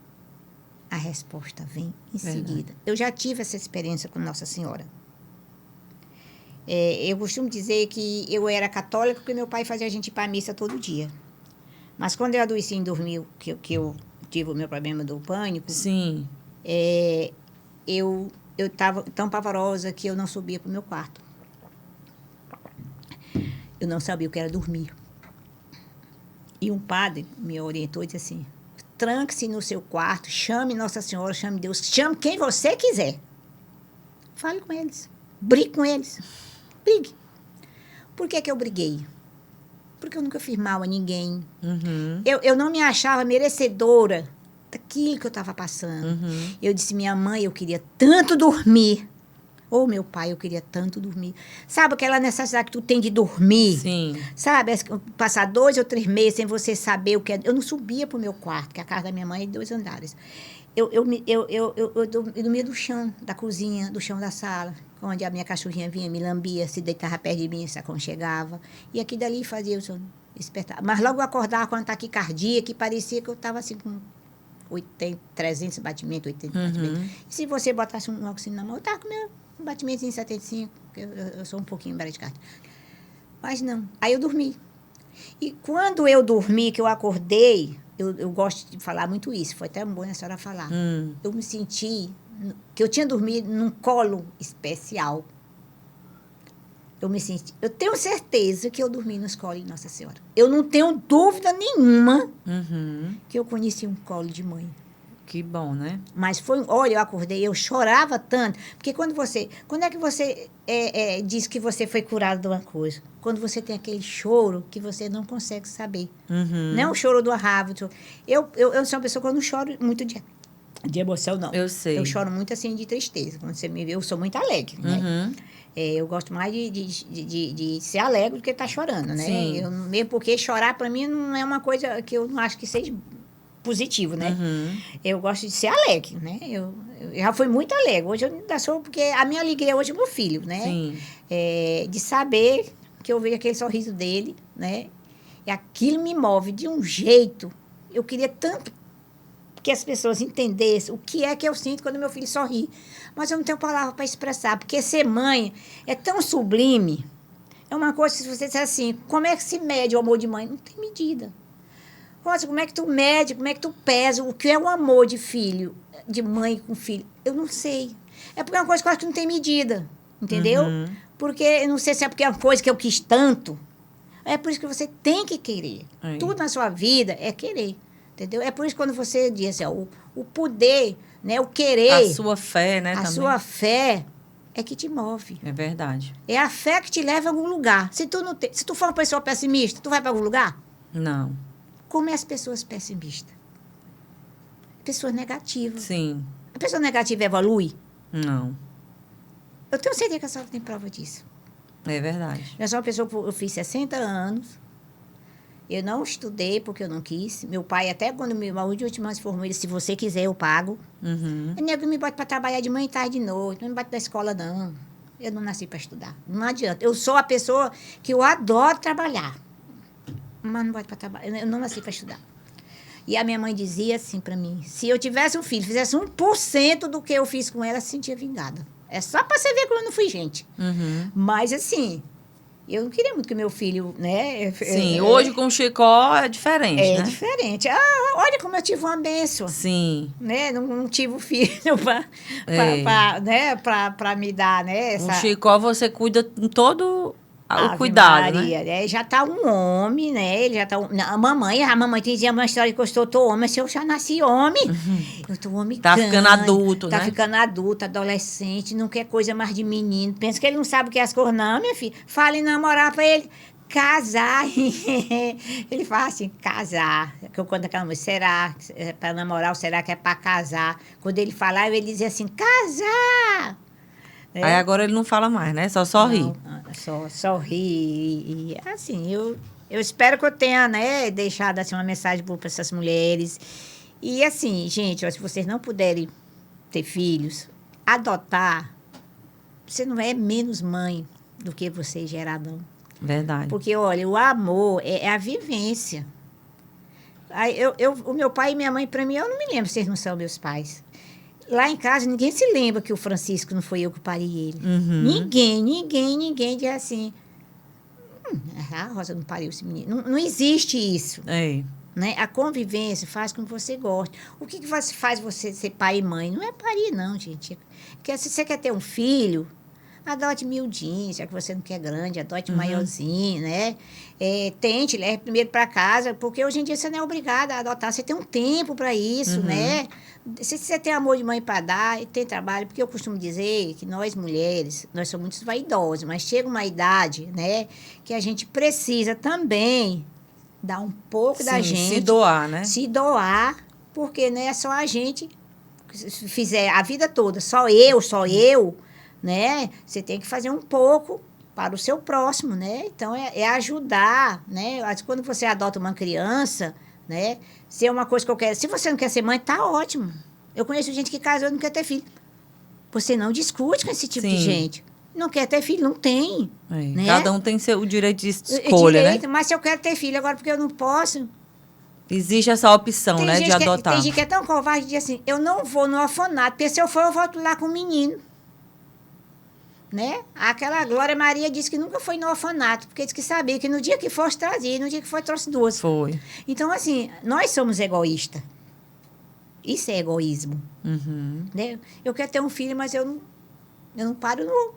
a resposta vem em seguida. Eu já tive essa experiência com Nossa Senhora. Eu costumo dizer que eu era católica porque meu pai fazia a gente ir para a missa todo dia. Mas quando eu adoeci em 2000, que eu tive o meu problema do pânico, Sim. eu estava tão pavorosa que eu não subia para o meu quarto. Eu não sabia o que era dormir. E um padre me orientou e disse assim, tranque-se no seu quarto, chame Nossa Senhora, chame Deus, chame quem você quiser. Fale com eles, brigue com eles, brigue. Por que eu briguei? Porque eu nunca fiz mal a ninguém. Uhum. Eu não me achava merecedora daquilo que eu estava passando. Uhum. Eu disse, minha mãe, eu queria tanto dormir. Ou meu pai, eu queria tanto dormir. Sabe aquela necessidade que tu tem de dormir? Sim. Sabe, passar 2 ou 3 meses sem você saber o que é. Eu não subia para o meu quarto, que a casa da minha mãe é de 2 andares. Eu dormia do chão da cozinha, do chão da sala, onde a minha cachorrinha vinha, me lambia, se deitava perto de mim, se aconchegava. E aqui dali fazia o sono, despertar. Mas logo eu acordava com uma taquicardia, que parecia que eu estava assim com 300 batimentos, 80 batimentos. E se você botasse um oxígeno na mão, eu estava com meu batimento em 75, porque eu sou um pouquinho bradicardia. Mas não. Aí eu dormi. E quando eu dormi, que eu acordei, eu gosto de falar muito isso, foi até bom a senhora falar. Eu me senti que eu tinha dormido num colo especial. Eu tenho certeza que eu dormi nos colos de Nossa Senhora. Eu não tenho dúvida nenhuma que eu conheci um colo de mãe. Que bom, né? Mas foi, olha, eu acordei, eu chorava tanto. Porque quando é que você diz que você foi curado de uma coisa? Quando você tem aquele choro que você não consegue saber. Não é o choro do arravo. Eu sou uma pessoa que eu não choro muito de emoção, não. Eu sei. Eu choro muito assim de tristeza. Quando você me vê, eu sou muito alegre, né? Eu gosto mais de ser alegre do que estar chorando, né? Sim. Mesmo porque chorar, para mim, não é uma coisa que eu não acho que seja positivo, né? Eu gosto de ser alegre, né? Eu já fui muito alegre. Hoje eu ainda sou, porque a minha alegria hoje é meu filho, né? Sim. De saber que eu vejo aquele sorriso dele, né? E aquilo me move de um jeito. Eu queria tanto que as pessoas entendessem o que é que eu sinto quando meu filho sorri. Mas eu não tenho palavra para expressar, porque ser mãe é tão sublime. É uma coisa, se você disser assim, como é que se mede o amor de mãe? Não tem medida. Rosa, como é que tu mede, como é que tu pesa o que é o amor de filho, de mãe com filho? Eu não sei. É porque é uma coisa que eu acho que não tem medida, entendeu? Porque, eu não sei se é porque é uma coisa que eu quis tanto. É por isso que você tem que querer. Tudo na sua vida é querer, entendeu? É por isso que quando você diz assim, o poder, né, o querer... A sua fé, né, A também. sua fé é que te move. É verdade. É a fé que te leva a algum lugar. Se tu for uma pessoa pessimista, tu vai para algum lugar? Não. Como é as pessoas pessimistas? Pessoas negativas. Sim. A pessoa negativa evolui? Não. Eu tenho certeza que a senhora tem prova disso. É verdade. Eu sou uma pessoa, eu fiz 60 anos, eu não estudei porque eu não quis. Meu pai, até quando a última vez se formou, ele disse, se você quiser, eu pago. O nego me bota para trabalhar de manhã, tarde e de noite, não me bota da escola, não. Eu não nasci para estudar. Não adianta. Eu sou a pessoa que eu adoro trabalhar. mas não pode para trabalhar. Eu não nasci para estudar. E a minha mãe dizia assim para mim, se eu tivesse um filho, fizesse 1% do que eu fiz com ela, se sentia vingada. É só para você ver como eu não fui gente. Mas, assim, eu não queria muito que meu filho, né? Sim, hoje com o Chicó é diferente, né? É diferente. Olha como eu tive uma bênção. Sim. Né? Não tive o filho para me dar, né? Com o Chicó você cuida com todo o cuidado, Maria, né? Já tá um homem, né? Ele já tá a mamãe dizia uma história que eu tô homem, se eu já nasci homem. Eu tô homem Tá grande, ficando adulto, né? Tá ficando adulto, adolescente, não quer coisa mais de menino. Pensa que ele não sabe o que é as coisas, não, minha filha. Fala em namorar pra ele. Casar. Ele fala assim, casar. Que eu conto aquela música, será é pra namorar ou será que é pra casar? Quando ele falava, ele dizia assim, casar! É. Aí agora ele não fala mais, né? Só ri. Só ri. E assim, eu espero que eu tenha, né, deixado assim, uma mensagem para essas mulheres. E assim, gente, ó, se vocês não puderem ter filhos, adotar, você não é menos mãe do que você gerar, não. Verdade. Porque, olha, o amor é a vivência. Aí, o meu pai e minha mãe, para mim, eu não me lembro se eles não são meus pais. Lá em casa, ninguém se lembra que o Francisco não foi eu que parei ele. Ninguém diz assim, a Rosa não pariu esse menino. Não existe isso. É. Né? A convivência faz com que você goste. O que faz você ser pai e mãe? Não é parir, não, gente. Porque se você quer ter um filho, adote miudinho, já que você não quer grande, adote maiorzinho, né? Tente, leve primeiro para casa, porque hoje em dia você não é obrigada a adotar, você tem um tempo para isso, né? Se você tem amor de mãe para dar e tem trabalho, porque eu costumo dizer que nós mulheres, nós somos muito vaidosas, mas chega uma idade, né, que a gente precisa também dar um pouco da gente. Se doar, né? Se doar, porque não é só a gente fizer a vida toda, só eu, né? Você tem que fazer um pouco para o seu próximo, né? Então, é ajudar, né? Quando você adota uma criança, né? Se é uma coisa que eu quero... Se você não quer ser mãe, tá ótimo. Eu conheço gente que casou e não quer ter filho. Você não discute com esse tipo de gente. Não quer ter filho, não tem. Né? Cada um tem o direito de escolha, né? Mas se eu quero ter filho agora porque eu não posso... Existe essa opção, né, de adotar. Tem gente que é tão covarde de dizer assim, eu não vou no orfanato, porque se eu for, eu volto lá com o menino. Né? Aquela Glória Maria disse que nunca foi no orfanato, porque disse que sabia que no dia que fosse trazia, no dia que foi trouxe duas. Foi. Então, assim, nós somos egoístas. Isso é egoísmo. Né? Eu quero ter um filho, mas eu não paro no...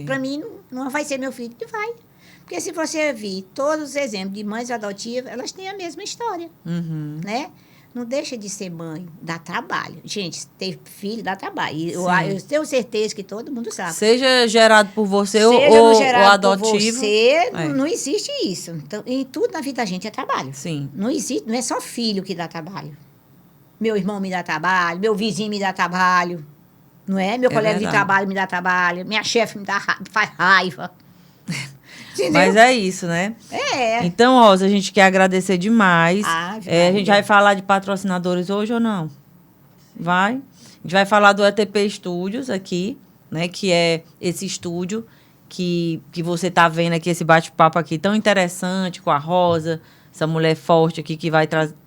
Para mim, não vai ser meu filho. E vai. Porque se você vir todos os exemplos de mães adotivas, elas têm a mesma história. Né? Não deixa de ser mãe, dá trabalho. Gente, ter filho dá trabalho. E eu tenho certeza que todo mundo sabe. Seja gerado por você ou adotivo. Por você, não existe isso. Então, em tudo na vida da gente é trabalho. Sim. Não existe, não é só filho que dá trabalho. Meu irmão me dá trabalho, meu vizinho me dá trabalho. Não é? Meu colega de trabalho me dá trabalho, minha chefe me faz raiva. Entendeu? Mas é isso, né? É. Então, Rosa, a gente quer agradecer demais. A gente vai falar de patrocinadores hoje ou não? Vai. A gente vai falar do ETP Studios aqui, né? Que é esse estúdio que você tá vendo aqui, esse bate-papo aqui tão interessante com a Rosa, essa mulher forte aqui que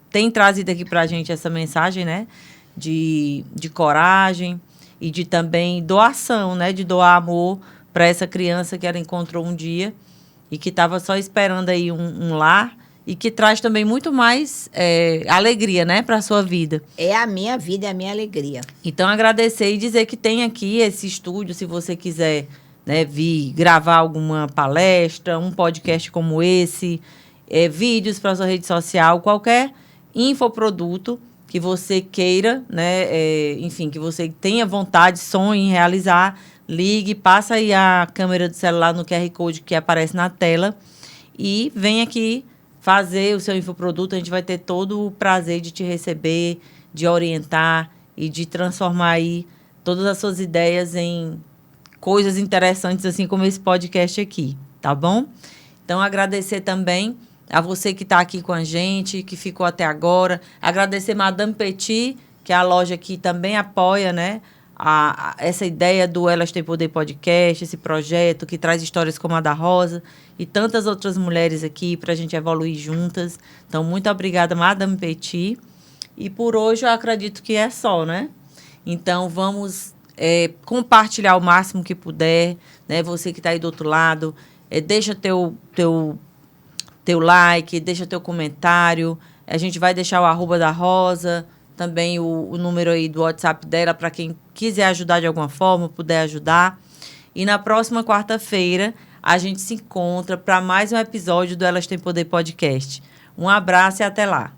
tem trazido aqui pra gente essa mensagem, né? De coragem e de também doação, né? De doar amor para essa criança que ela encontrou um dia e que estava só esperando aí um lar e que traz também muito mais alegria, né, para a sua vida. É a minha vida, é a minha alegria. Então, agradecer e dizer que tem aqui esse estúdio, se você quiser, né, vir gravar alguma palestra, um podcast como esse, vídeos para sua rede social, qualquer infoproduto que você queira, né, enfim, que você tenha vontade, sonhe em realizar, ligue, passa aí a câmera do celular no QR Code que aparece na tela e vem aqui fazer o seu infoproduto. A gente vai ter todo o prazer de te receber, de orientar e de transformar aí todas as suas ideias em coisas interessantes, assim como esse podcast aqui, tá bom? Então, agradecer também a você que está aqui com a gente, que ficou até agora. Agradecer Madame Petit, que é a loja que também apoia, né, essa ideia do Elas Têm Poder Podcast, esse projeto que traz histórias como a da Rosa e tantas outras mulheres aqui para a gente evoluir juntas. Então, muito obrigada, Madame Petit. E por hoje eu acredito que é só, né? Então, vamos compartilhar o máximo que puder, né? Você que está aí do outro lado, deixa teu like, deixa teu comentário. A gente vai deixar o @ da Rosa, também o número aí do WhatsApp dela, para quem quiser ajudar de alguma forma, puder ajudar. E na próxima quarta-feira, a gente se encontra para mais um episódio do Elas Têm Poder Podcast. Um abraço e até lá.